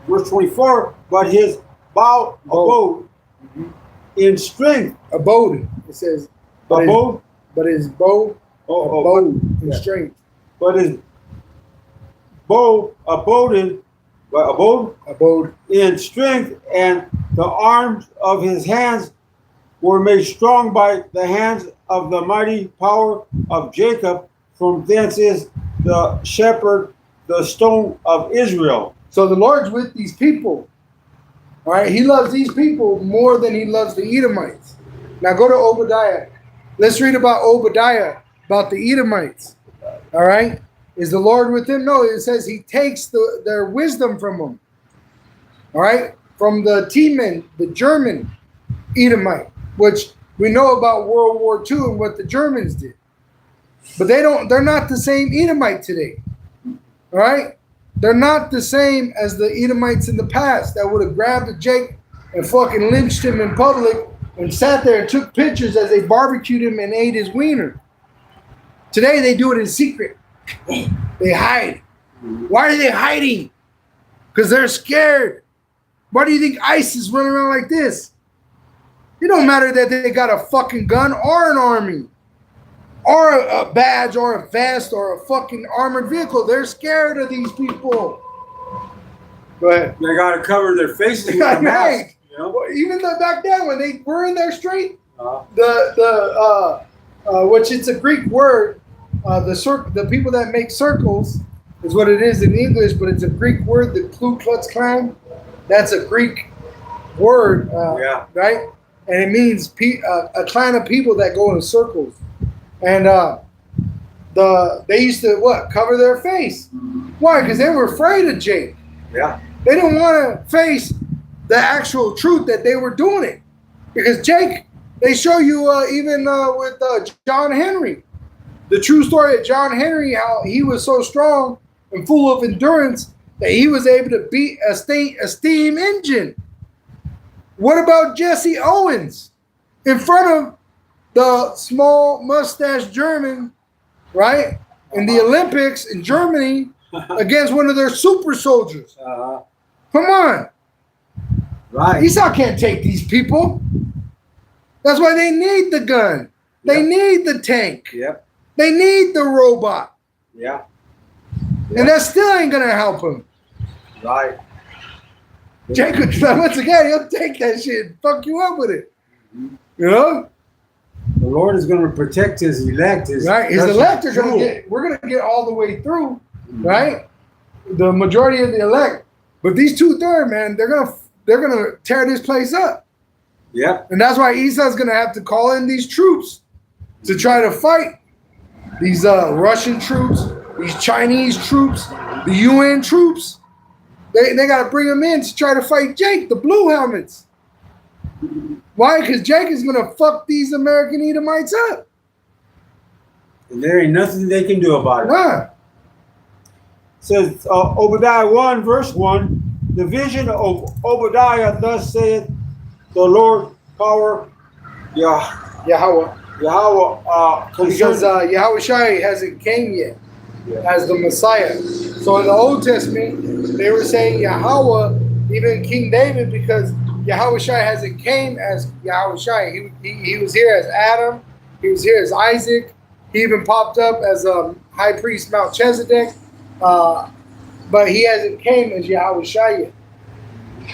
verse 24, but his bow abode in strength. Abode, it says. Abode? But his bow abode in strength. But his bow abode in strength, and the arms of his hands were made strong by the hands of the mighty power of Jacob. From thence is the shepherd, the stone of Israel. So the Lord's with these people. All right, he loves these people more than he loves the Edomites. Now go to Obadiah. Let's read about Obadiah, about the Edomites. All right, is the Lord with them? No, it says he takes their wisdom from them. All right, from the Teman, the German Edomite, which we know about World War II and what the Germans did. But they're not the same Edomite today. All right? They're not the same as the Edomites in the past that would have grabbed a Jake and fucking lynched him in public and sat there and took pictures as they barbecued him and ate his wiener. Today they do it in secret. They hide. Why are they hiding? Because they're scared. Why do you think ICE is running around like this? It don't matter that they got a fucking gun or an army or a badge or a vest or a fucking armored vehicle. They're scared of these people. Go ahead. They got to cover their faces with a Right. mask. You know? Well, even though back then when they were in their street, Uh, which it's a Greek word, the people that make circles is what it is in English, but it's a Greek word. The Ku Klux Klan, that's a Greek word, Yeah. right? And it means a clan of people that go in circles. And they used to cover their face. Why? Because they were afraid of Jake. Yeah. They didn't want to face the actual truth that they were doing it. Because Jake, they show you even with John Henry, the true story of John Henry, how he was so strong and full of endurance that he was able to beat a steam engine. What about Jesse Owens in front of the small mustache German, right? In the Olympics in Germany against one of their super soldiers. Come on. Right. Esau can't take these people. That's why they need the gun. They Yep. need the tank. Yep. They need the robot. Yeah. And that still ain't going to help him. Right. Jacob, once again, he'll take that shit and fuck you up with it. You know? The Lord is going to protect His elect. Right? His elect are going to get, we're going to get all the way through, right? The majority of the elect. But these 2/3, man, they're gonna tear this place up. Yep. And that's why Esau's going to have to call in these troops to try to fight these Russian troops, these Chinese troops, the UN troops. They got to bring them in to try to fight Jake, the blue helmets. Why? Because Jake is going to fuck these American Edomites up. And there ain't nothing they can do about it. Nah. Says Obadiah 1, verse 1, the vision of Obadiah, thus saith the Lord, power, Yahweh. Yahweh, Because concerning. Yahweh Shai hasn't came yet as the Messiah. So in the Old Testament, they were saying Yahweh, even King David, because Yahweh Shai hasn't came as Yahweh Shai. He was here as Adam. He was here as Isaac. He even popped up as high priest Melchizedek. But he hasn't came as Yahweh Shai yet.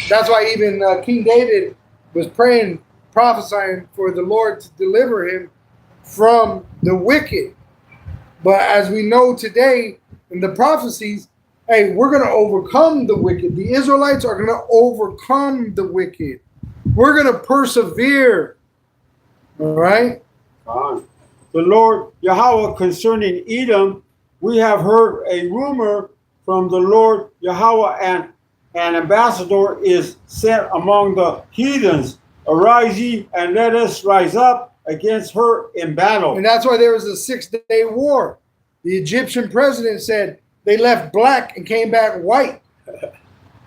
That's why even King David was praying, prophesying for the Lord to deliver him from the wicked. But as we know today in the prophecies, hey, we're going to overcome the wicked. The Israelites are going to overcome the wicked. We're going to persevere. All right? The Lord Yahweh concerning Edom, we have heard a rumor from the Lord Yahweh, and an ambassador is sent among the heathens. Arise ye, and let us rise up against her in battle. And that's why there was a 6-day war. The Egyptian president said they left black and came back white.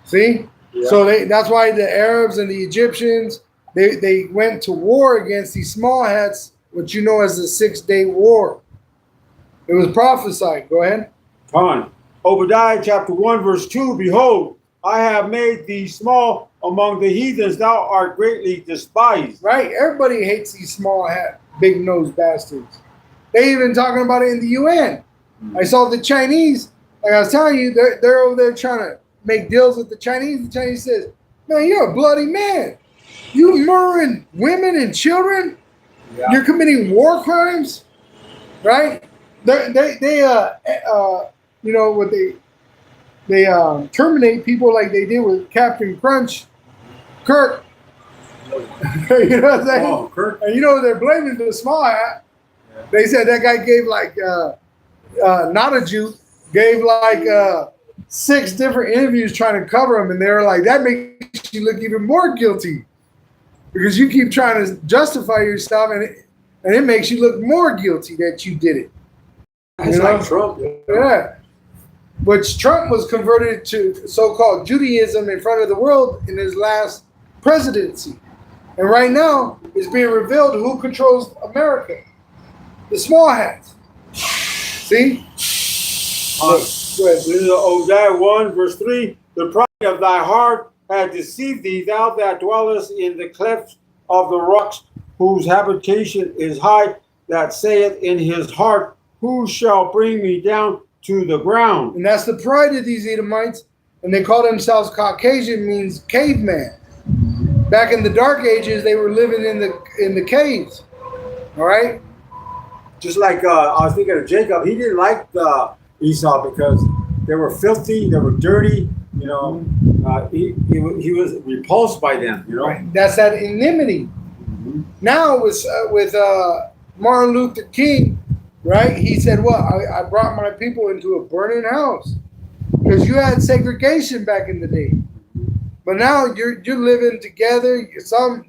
See? Yeah. So that's why the Arabs and the Egyptians, they went to war against these small hats, what you know as the 6-day war. It was prophesied. Go ahead. On Obadiah chapter 1, verse 2, behold, I have made thee small among the heathens, thou art greatly despised. Right? Everybody hates these small hat, big nosed bastards. They even talking about it in the UN. I saw the Chinese, like I was telling you, they're over there trying to make deals with the Chinese. The Chinese says, man, you're a bloody man. You murdering women and children. Yeah. You're committing war crimes, right? You know what they terminate people like they did with Captain Crunch, Kirk. You know what I'm saying? Oh, Kirk. And you know they're blaming the small hat. Yeah. They said that guy gave like not a Jew gave like 6 different interviews trying to cover him, and they were like, that makes you look even more guilty because you keep trying to justify yourself, and it makes you look more guilty that you did it. It's You know? like Trump. Yeah. Which Trump was converted to so-called Judaism in front of the world in his last presidency. And right now, it's being revealed who controls America. The small hats. See? Go ahead. This is Obadiah 1, verse 3. The pride of thy heart hath deceived thee, thou that dwellest in the clefts of the rocks, whose habitation is high, that saith in his heart, who shall bring me down to the ground? And that's the pride of these Edomites. and they call themselves Caucasian means caveman. Back in the Dark Ages, they were living in the caves. All right. Just like I was thinking of Jacob, he didn't like Esau because they were filthy, they were dirty. You know, he was repulsed by them. You know, Right. That's that enmity. Now with Martin Luther King, right? He said, "What? I brought my people into a burning house because you had segregation back in the day, but now you're living together. Some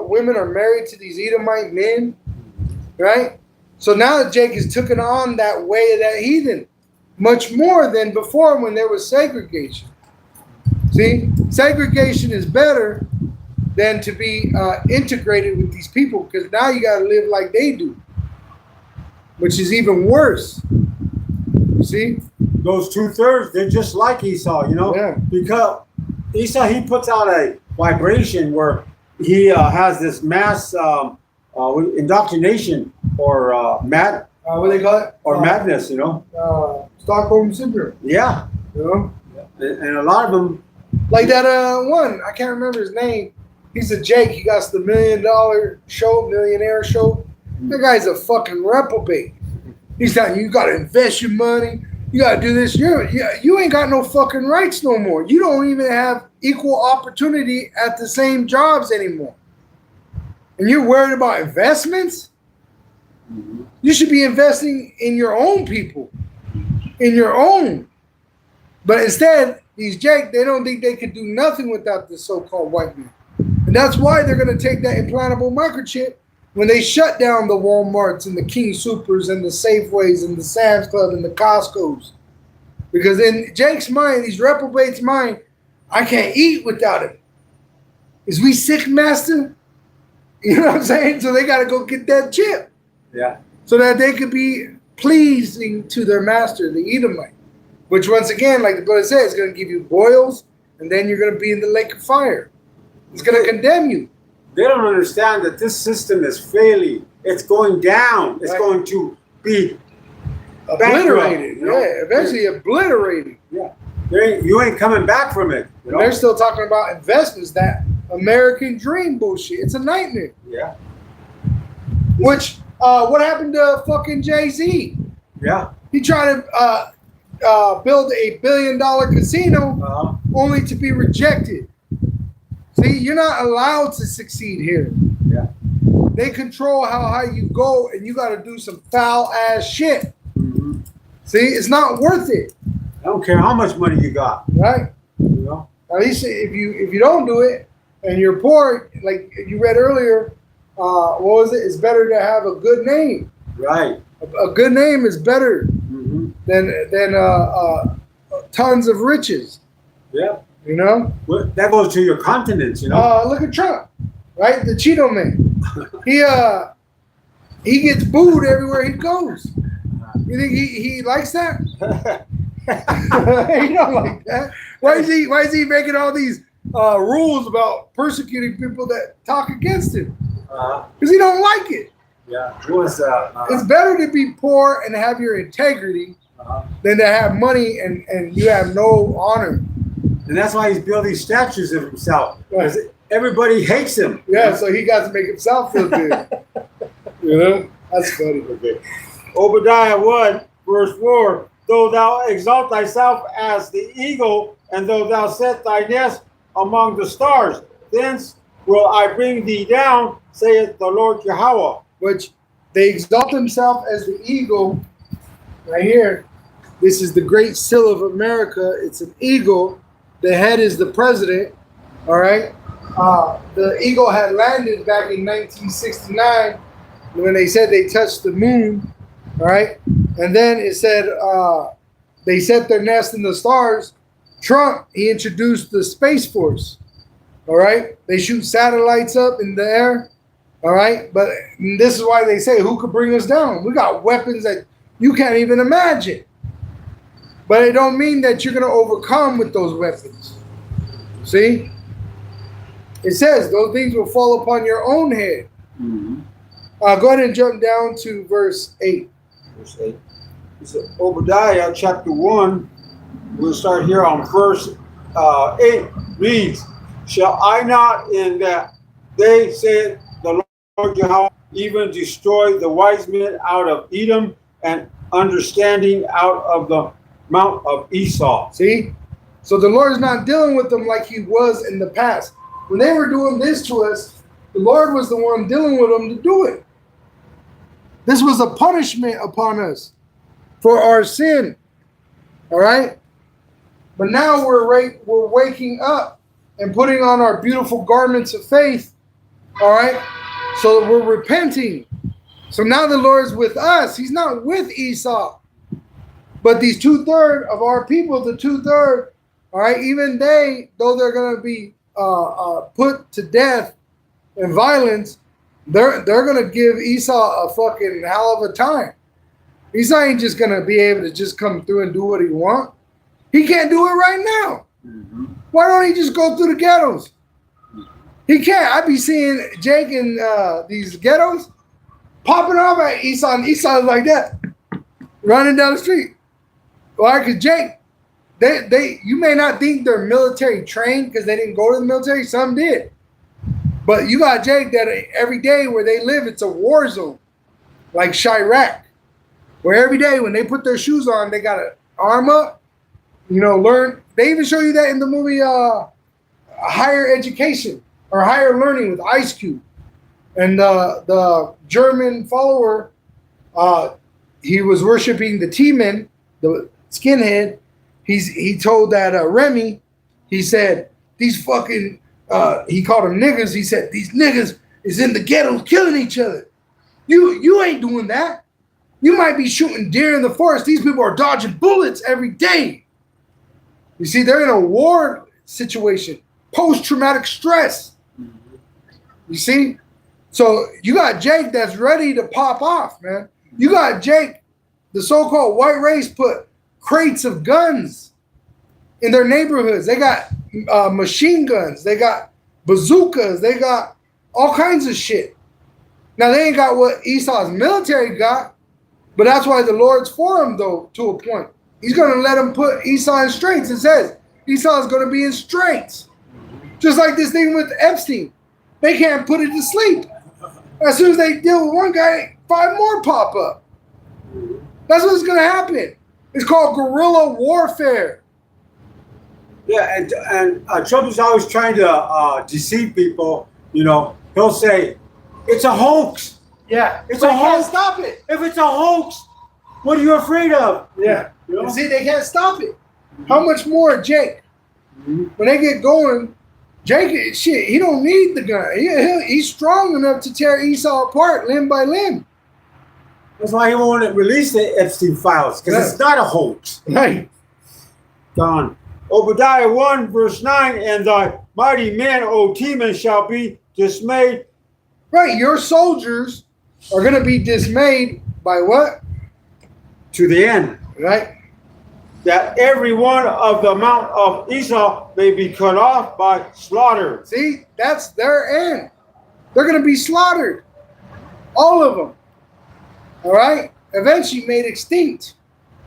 women are married to these Edomite men, right? So now Jake has taken on that way of that heathen, much more than before when there was segregation. See, segregation is better than to be integrated with these people because now you got to live like they do, which is even worse. You see? those 2/3, they're just like Esau, you know, Yeah. because Esau, he puts out a vibration where he has this mass indoctrination or What they call it? madness, you know. Stockholm syndrome. Yeah, You know, and a lot of them. like that one. I can't remember his name. He's a Jake. He got the $1 million show, millionaire show. That guy's a fucking reprobate. He's telling you got to invest your money. You got to do this. You ain't got no fucking rights no more. You don't even have equal opportunity at the same jobs anymore. And you're worried about investments? You should be investing in your own people, in your own. But instead, these Jake, they don't think they could do nothing without the so-called white man. And that's why they're going to take that implantable microchip when they shut down the Walmarts and the King Supers and the Safeways and the Sam's Club and the Costco's. Because in Jake's mind, these reprobates' mind, I can't eat without him. Is we sick, master? You know what I'm saying? So they got to go get that chip Yeah. so that they could be pleasing to their master, the Edomite. Which, once again, like the brother said, is going to give you boils, and then you're going to be in the lake of fire. It's going to condemn you. They don't understand that this system is failing. It's going down. It's Right. going to be Obliterated. bankrupt, you know? Yeah, eventually obliterated. Yeah. You ain't coming back from it. You know? They're still talking about investments, that American dream bullshit. It's a nightmare. Yeah. Which, what happened to fucking Jay-Z? Yeah. He tried to build a $1 billion casino Uh-huh. only to be rejected. See, you're not allowed to succeed here. Yeah. They control how high you go, and you got to do some foul ass shit. Mm-hmm. See, it's not worth it, I don't care how much money you got. right? You know. At least if you don't do it and you're poor, like you read earlier, what was it? It's better to have a good name. Right. A good name is better Mm-hmm. than tons of riches. Yeah. You know. Well, that goes to your continents, you know. Look at Trump, right? The Cheeto man. He gets booed everywhere he goes. You think he likes that? He don't like that. Why is he making all these rules about persecuting people that talk against him? Because he don't like it. Yeah. It was, It's better to be poor and have your integrity than to have money and you have no honor. and that's why he's building statues of himself. Right. Because everybody hates him. Yeah, so he got to make himself feel good. You know? That's funny. Okay. Obadiah 1, verse 4. Though thou exalt thyself as the eagle, and though thou set thy nest among the stars, thence will I bring thee down, saith the Lord Yahweh. Which they exalt themselves as the eagle. Right here. This is the great seal of America. It's an eagle. The head is the president. All right. The eagle had landed back in 1969 when they said they touched the moon. All right. And then it said they set their nest in the stars. Trump, he introduced the Space Force. All right. They shoot satellites up in the air. All right. But this is why they say, who could bring us down? We got weapons that you can't even imagine. But it don't mean that you're going to overcome with those weapons. See? It says those things will fall upon your own head. Mm-hmm. Go ahead and jump down to verse 8. Verse 8. It's Obadiah chapter 1, we'll start here on verse 8. Reads, shall I not in that they said the Lord Yahweh even destroy the wise men out of Edom and understanding out of the mount of Esau? See? So the Lord is not dealing with them like he was in the past. When they were doing this to us, the Lord was the one dealing with them to do it. This was a punishment upon us for our sin. All right? But now we're waking up and putting on our beautiful garments of faith. All right? So we're repenting. So now the Lord is with us. He's not with Esau. But these 2/3 of our people, the 2/3, all right, even they, though they're going to be put to death in violence, they're going to give Esau a fucking hell of a time. Esau ain't just going to be able to just come through and do what he wants. He can't do it right now. Mm-hmm. Why don't he just go through the ghettos? He can't. I be seeing Jake in these ghettos popping off at Esau, and Esau's like that, running down the street. Why? Because Jake, you may not think they're military trained because they didn't go to the military. Some did. But you got Jake that every day where they live, it's a war zone, like Chirac, where every day when they put their shoes on, they got to arm up, learn. They even show you that in the movie Higher Education or Higher Learning with Ice Cube. And the German follower, he was worshiping the T-Men, the skinhead. He told that Remy, he said, these fucking, he called them niggas. He said, these niggas is in the ghettos killing each other. You ain't doing that. You might be shooting deer in the forest. These people are dodging bullets every day. You see, they're in a war situation, post-traumatic stress. You see? So you got Jake that's ready to pop off, man. You got Jake, the so-called white race, put crates of guns in their neighborhoods. They got machine guns. They got bazookas. They got all kinds of shit. Now, they ain't got what Esau's military got, but that's why the Lord's for him, though, to a point. He's going to let him put Esau in straits. It says Esau's going to be in straits. Just like this thing with Epstein. They can't put it to sleep. As soon as they deal with one guy, 5 more pop up. That's what's going to happen. It's called guerrilla warfare. Yeah, and Trump is always trying to deceive people. He'll say, it's a hoax. Yeah. It's a hoax. Can't stop it. If it's a hoax, what are you afraid of? Yeah. See, they can't stop it. How much more Jake? Mm-hmm. When they get going, Jake, shit, he don't need the gun. He's strong enough to tear Esau apart limb by limb. That's why he won't release the Epstein files, because it's not a hoax. Right. Gone. Obadiah 1, verse 9, and thy mighty men, O Teman, shall be dismayed. Right, your soldiers are going to be dismayed by what? To the end. Right. That every one of the mount of Esau may be cut off by slaughter. See, that's their end. They're going to be slaughtered. All of them. All right? Eventually made extinct.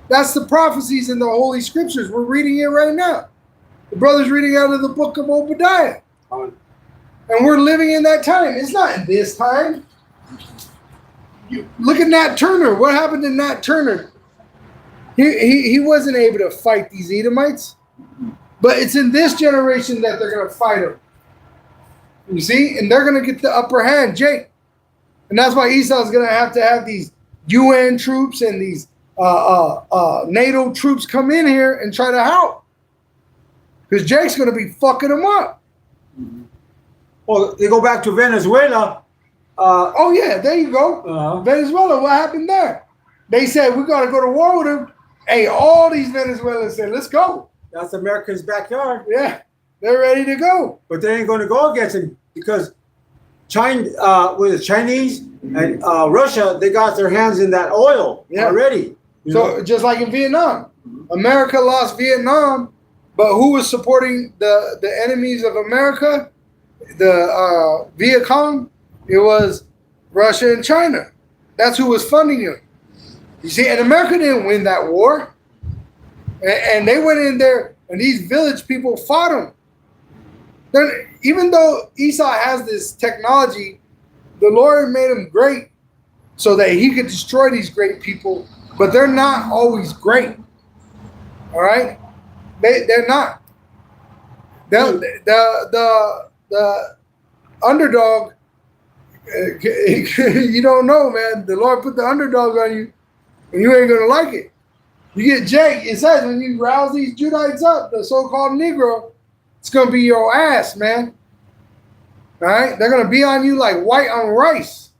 That's the prophecies in the Holy Scriptures. We're reading it right now. The brother's reading out of the book of Obadiah. And we're living in that time. It's not in this time. Look at Nat Turner. What happened to Nat Turner? He wasn't able to fight these Edomites. But it's in this generation that they're going to fight them. You see? And they're going to get the upper hand, Jake. And that's why Esau's going to have these UN troops and these NATO troops come in here and try to help. Because Jake's going to be fucking them up. Well, they go back to Venezuela. Oh, yeah, there you go. Venezuela, what happened there? They said, we got to go to war with them. Hey, all these Venezuelans said, let's go. That's America's backyard. Yeah, they're ready to go. But they ain't going to go against him because with the Chinese and Russia, they got their hands in that oil already. So just like in Vietnam, America lost Vietnam, but who was supporting the enemies of America? The Viet Cong? It was Russia and China. That's who was funding them. You see, and America didn't win that war. And they went in there, and these village people fought them. Even though Esau has this technology, the Lord made him great so that he could destroy these great people, but they're not always great. All right? They're not. The underdog, you don't know, man. The Lord put the underdog on you, and you ain't going to like it. You get Jake, it says when you rouse these Judites up, the so-called Negro, it's going to be your ass, man. All right? They're going to be on you like white on rice.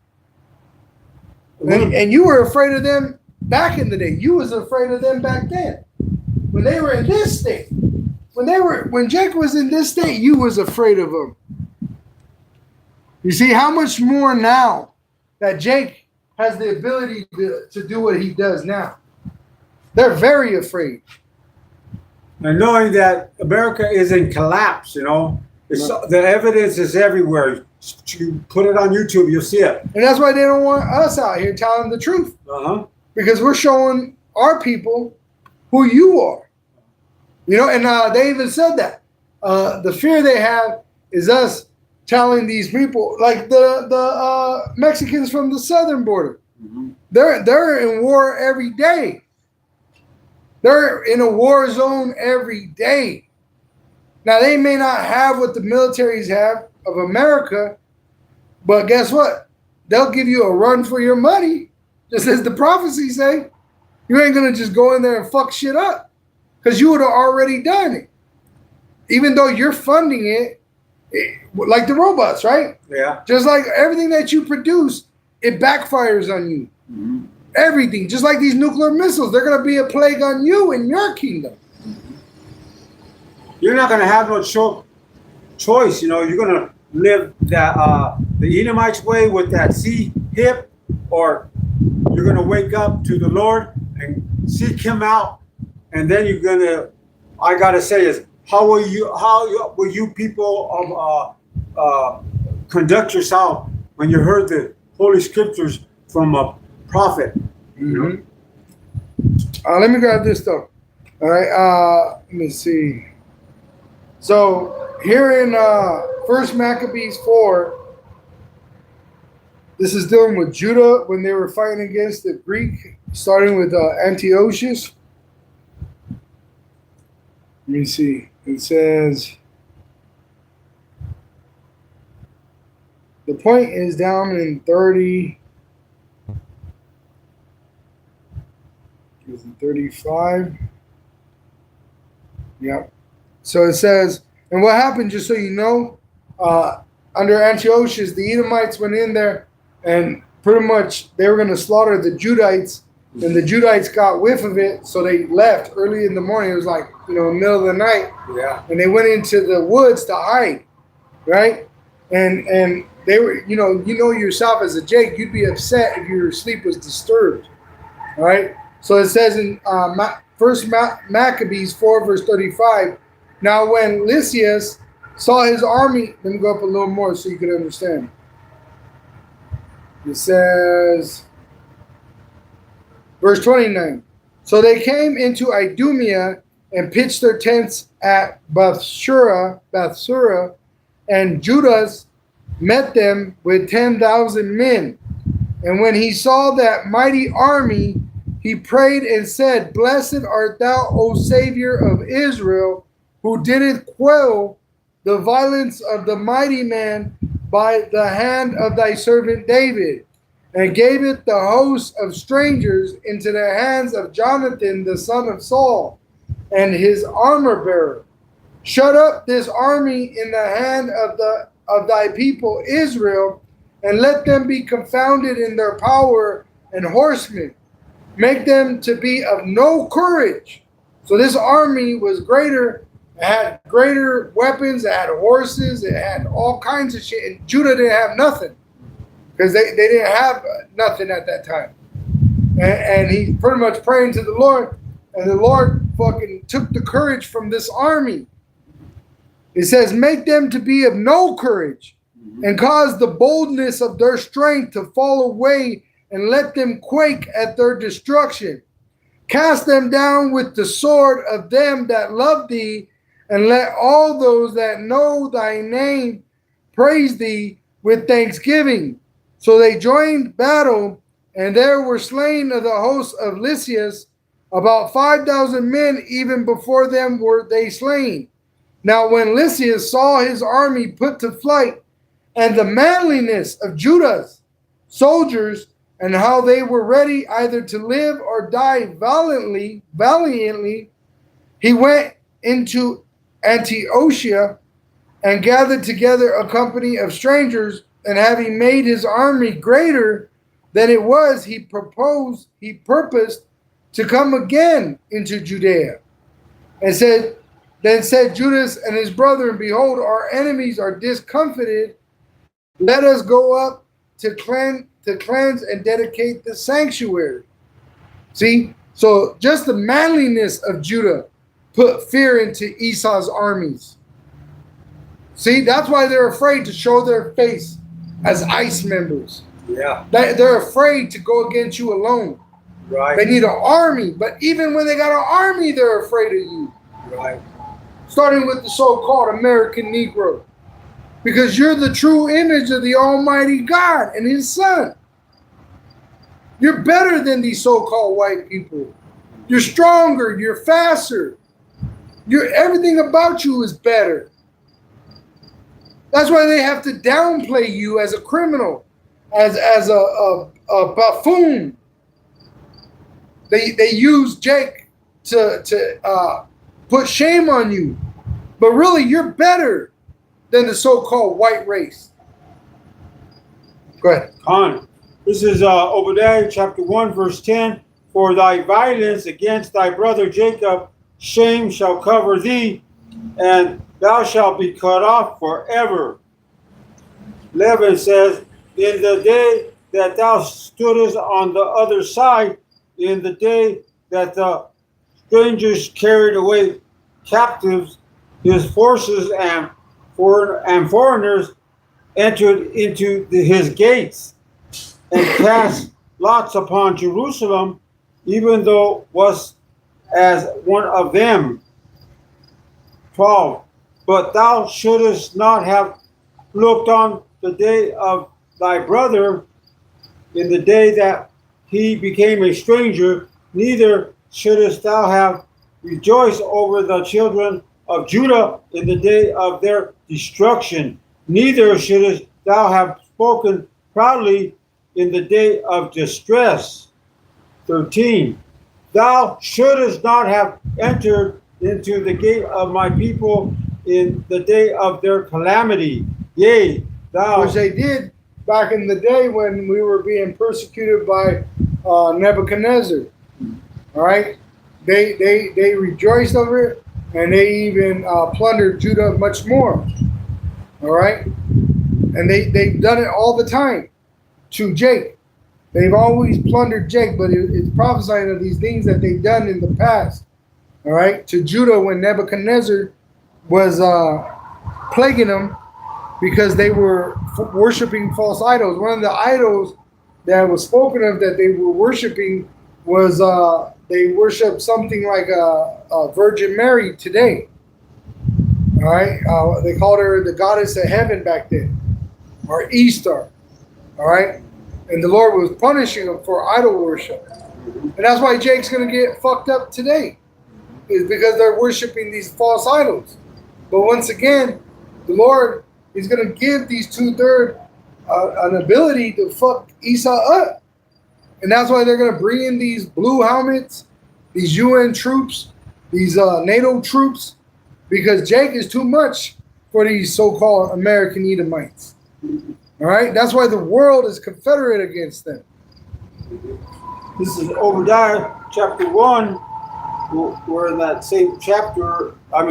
And you were afraid of them back in the day. You was afraid of them back then. When they were in this state. When Jake was in this state, you was afraid of them. You see how much more now that Jake has the ability to do what he does now. They're very afraid. And knowing that America is in collapse, you know, the evidence is everywhere. You put it on YouTube, you'll see it. And that's why they don't want us out here telling the truth. Because we're showing our people who you are. You know, and they even said that. The fear they have is us telling these people, like the Mexicans from the southern border. Mm-hmm. They're in war every day. They're in a war zone every day. Now, they may not have what the militaries have of America, but guess what? They'll give you a run for your money, just as the prophecies say. You ain't going to just go in there and fuck shit up because you would have already done it. Even though you're funding it, like the robots, right? Yeah. Just like everything that you produce, it backfires on you. Mm-hmm. Everything, just like these nuclear missiles, they're going to be a plague on you and your kingdom. You're not going to have no choice. You know, you're going to live that the Edomites way with that sea hip, or you're going to wake up to the Lord and seek Him out, and then you're going to. I got to say is how will you people conduct yourself when you heard the Holy Scriptures from a prophet? Mm-hmm. Let me grab this though. All right. Let me see. So here in 1 Maccabees 4, this is dealing with Judah when they were fighting against the Greek, starting with Antiochus. Let me see. It says the point is down in 30. 35. Yep. So it says, and what happened, just so you know, under Antiochus, the Edomites went in there and pretty much they were going to slaughter the Judites, and the Judites got whiff of it, so they left early in the morning. It was like, middle of the night. Yeah. And they went into the woods to hide, right? And they were, you know yourself as a Jake, you'd be upset if your sleep was disturbed, all right? So it says in 1 Maccabees 4, verse 35, now when Lysias saw his army, let me go up a little more so you can understand. It says, verse 29, so they came into Idumea and pitched their tents at Bethsura, and Judas met them with 10,000 men. And when he saw that mighty army, he prayed and said, blessed art thou, O Savior of Israel, who didst quell the violence of the mighty man by the hand of thy servant David, and gave it the host of strangers into the hands of Jonathan, the son of Saul, and his armor bearer. Shut up this army in the hand of thy people Israel, and let them be confounded in their power and horsemen. Make them to be of no courage. So this army was greater, it had greater weapons, it had horses, it had all kinds of shit. And Judah didn't have nothing because they didn't have nothing at that time. And he pretty much praying to the Lord, and the Lord fucking took the courage from this army. It says, make them to be of no courage, and cause the boldness of their strength to fall away, and let them quake at their destruction. Cast them down with the sword of them that love thee, and let all those that know thy name praise thee with thanksgiving. So they joined battle, and there were slain of the host of Lysias about 5,000 men. Even before them were they slain. Now when Lysias saw his army put to flight, and the manliness of Judah's soldiers, and how they were ready either to live or die valiantly, he went into Antiochia and gathered together a company of strangers, and having made his army greater than it was, he purposed to come again into Judea. Then said Judas and his brethren, behold, our enemies are discomfited. Let us go up to cleanse and dedicate the sanctuary. See? So just the manliness of Judah put fear into Esau's armies. See? That's why they're afraid to show their face as ICE members. Yeah. They're afraid to go against you alone. Right. They need an army. But even when they got an army, they're afraid of you. Right. Starting with the so-called American Negro. Because you're the true image of the Almighty God and His Son. You're better than these so-called white people. You're stronger. You're faster. Everything about you is better. That's why they have to downplay you as a criminal, as a buffoon. They use Jake to put shame on you, but really you're better than the so-called white race. Go ahead. Con. This is Obadiah chapter 1 verse 10. For thy violence against thy brother Jacob, shame shall cover thee, and thou shalt be cut off forever. 11 says, in the day that thou stoodest on the other side, in the day that the strangers carried away captives, his forces and foreigners entered into his gates and cast lots upon Jerusalem, even though was as one of them. 12. But thou shouldest not have looked on the day of thy brother, in the day that he became a stranger, neither shouldest thou have rejoiced over the children of Judah in the day of their destruction, neither shouldest thou have spoken proudly in the day of distress. 13. Thou shouldest not have entered into the gate of my people in the day of their calamity. Yea, thou... Which they did back in the day when we were being persecuted by Nebuchadnezzar. All right? They rejoiced over it, and they even plundered Judah much more. All right? And they've done it all the time to Jake. They've always plundered Jake, but it's prophesying of these things that they've done in the past. All right? To Judah when Nebuchadnezzar was plaguing them because they were worshiping false idols. One of the idols that was spoken of that they were worshiping was they worship something like a Virgin Mary today. All right, they called her the goddess of heaven back then, or Easter. All right, and the Lord was punishing them for idol worship, and that's why Jake's gonna get fucked up today, is because they're worshiping these false idols. But once again, the Lord is gonna give these 2/3 an ability to fuck Esau up. And that's why they're going to bring in these blue helmets, these UN troops, these NATO troops, because Jake is too much for these so-called American Edomites. All right? That's why the world is confederate against them. This is Obadiah chapter 1, where in that same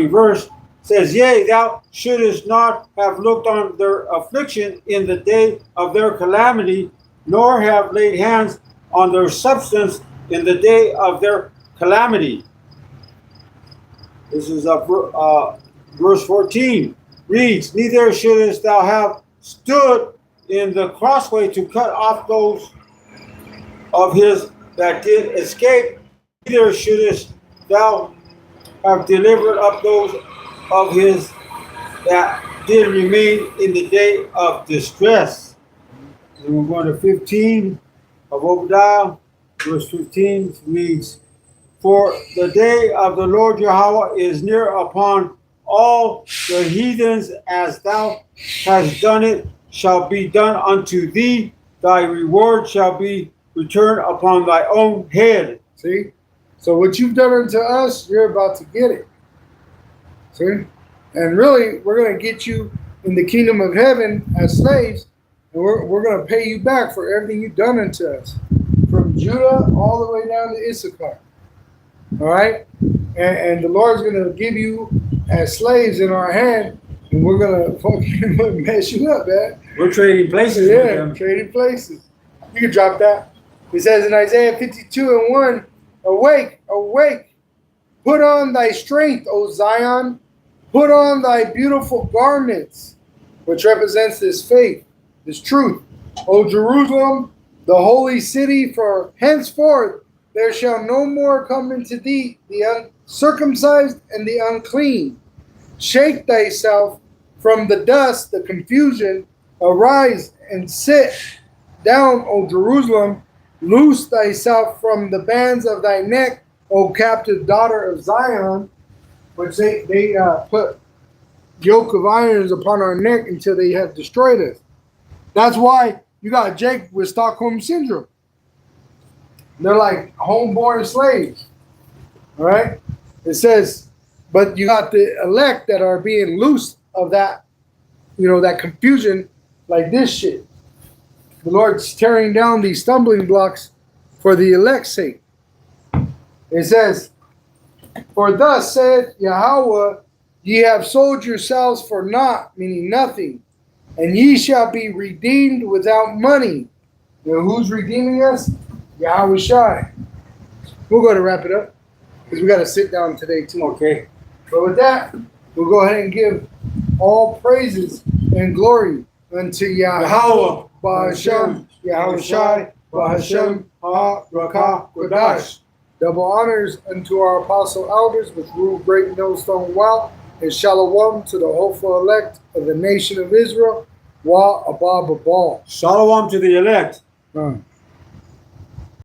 verse says, yea, thou shouldest not have looked on their affliction in the day of their calamity, nor have laid hands on their substance in the day of their calamity. This is verse 14. Reads, neither shouldest thou have stood in the crossway to cut off those of his that did escape neither shouldest thou have delivered up those of his that did remain in the day of distress. And we're going to 15 of Obadiah, verse 15 reads, For the day of the Lord Yahweh is near upon all the heathens, as thou hast done it shall be done unto thee, thy reward shall be returned upon thy own head. See? So what you've done unto us, you're about to get it. See? And really, we're going to get you in the kingdom of heaven as slaves, and we're going to pay you back for everything you've done unto us. From Judah all the way down to Issachar. All right? And the Lord's going to give you as slaves in our hand, and we're going to fucking mess you up, man. We're trading places with Yeah, them. trading places. You can drop that. It says in Isaiah 52:1, Awake, awake, put on thy strength, O Zion, put on thy beautiful garments, which represents this faith, this truth. O Jerusalem, the holy city, for henceforth there shall no more come into thee the uncircumcised and the unclean. Shake thyself from the dust, the confusion, arise and sit down, O Jerusalem. Loose thyself from the bands of thy neck, O captive daughter of Zion, which they put yoke of irons upon our neck until they have destroyed us. That's why you got Jake with Stockholm Syndrome. They're like homeborn slaves. All right? It says, but you got the elect that are being loosed of that, that confusion like this shit. The Lord's tearing down these stumbling blocks for the elect's sake. It says, For thus saith Yahweh, ye have sold yourselves for naught, meaning nothing, and ye shall be redeemed without money. Now, who's redeeming us? Yahweh Shai. We'll go to wrap it up, because we got to sit down today too. Okay. But with that, we'll go ahead and give all praises and glory unto Yahweh. Ba'ashem, Yahweh Shai, Ba'ashem, Ha-Rakah, Kodash. Double honors unto our apostle elders, which rule great millstone well, and shalom to the hopeful elect of the nation of Israel, Wa Abba Babal. Shalom to the elect.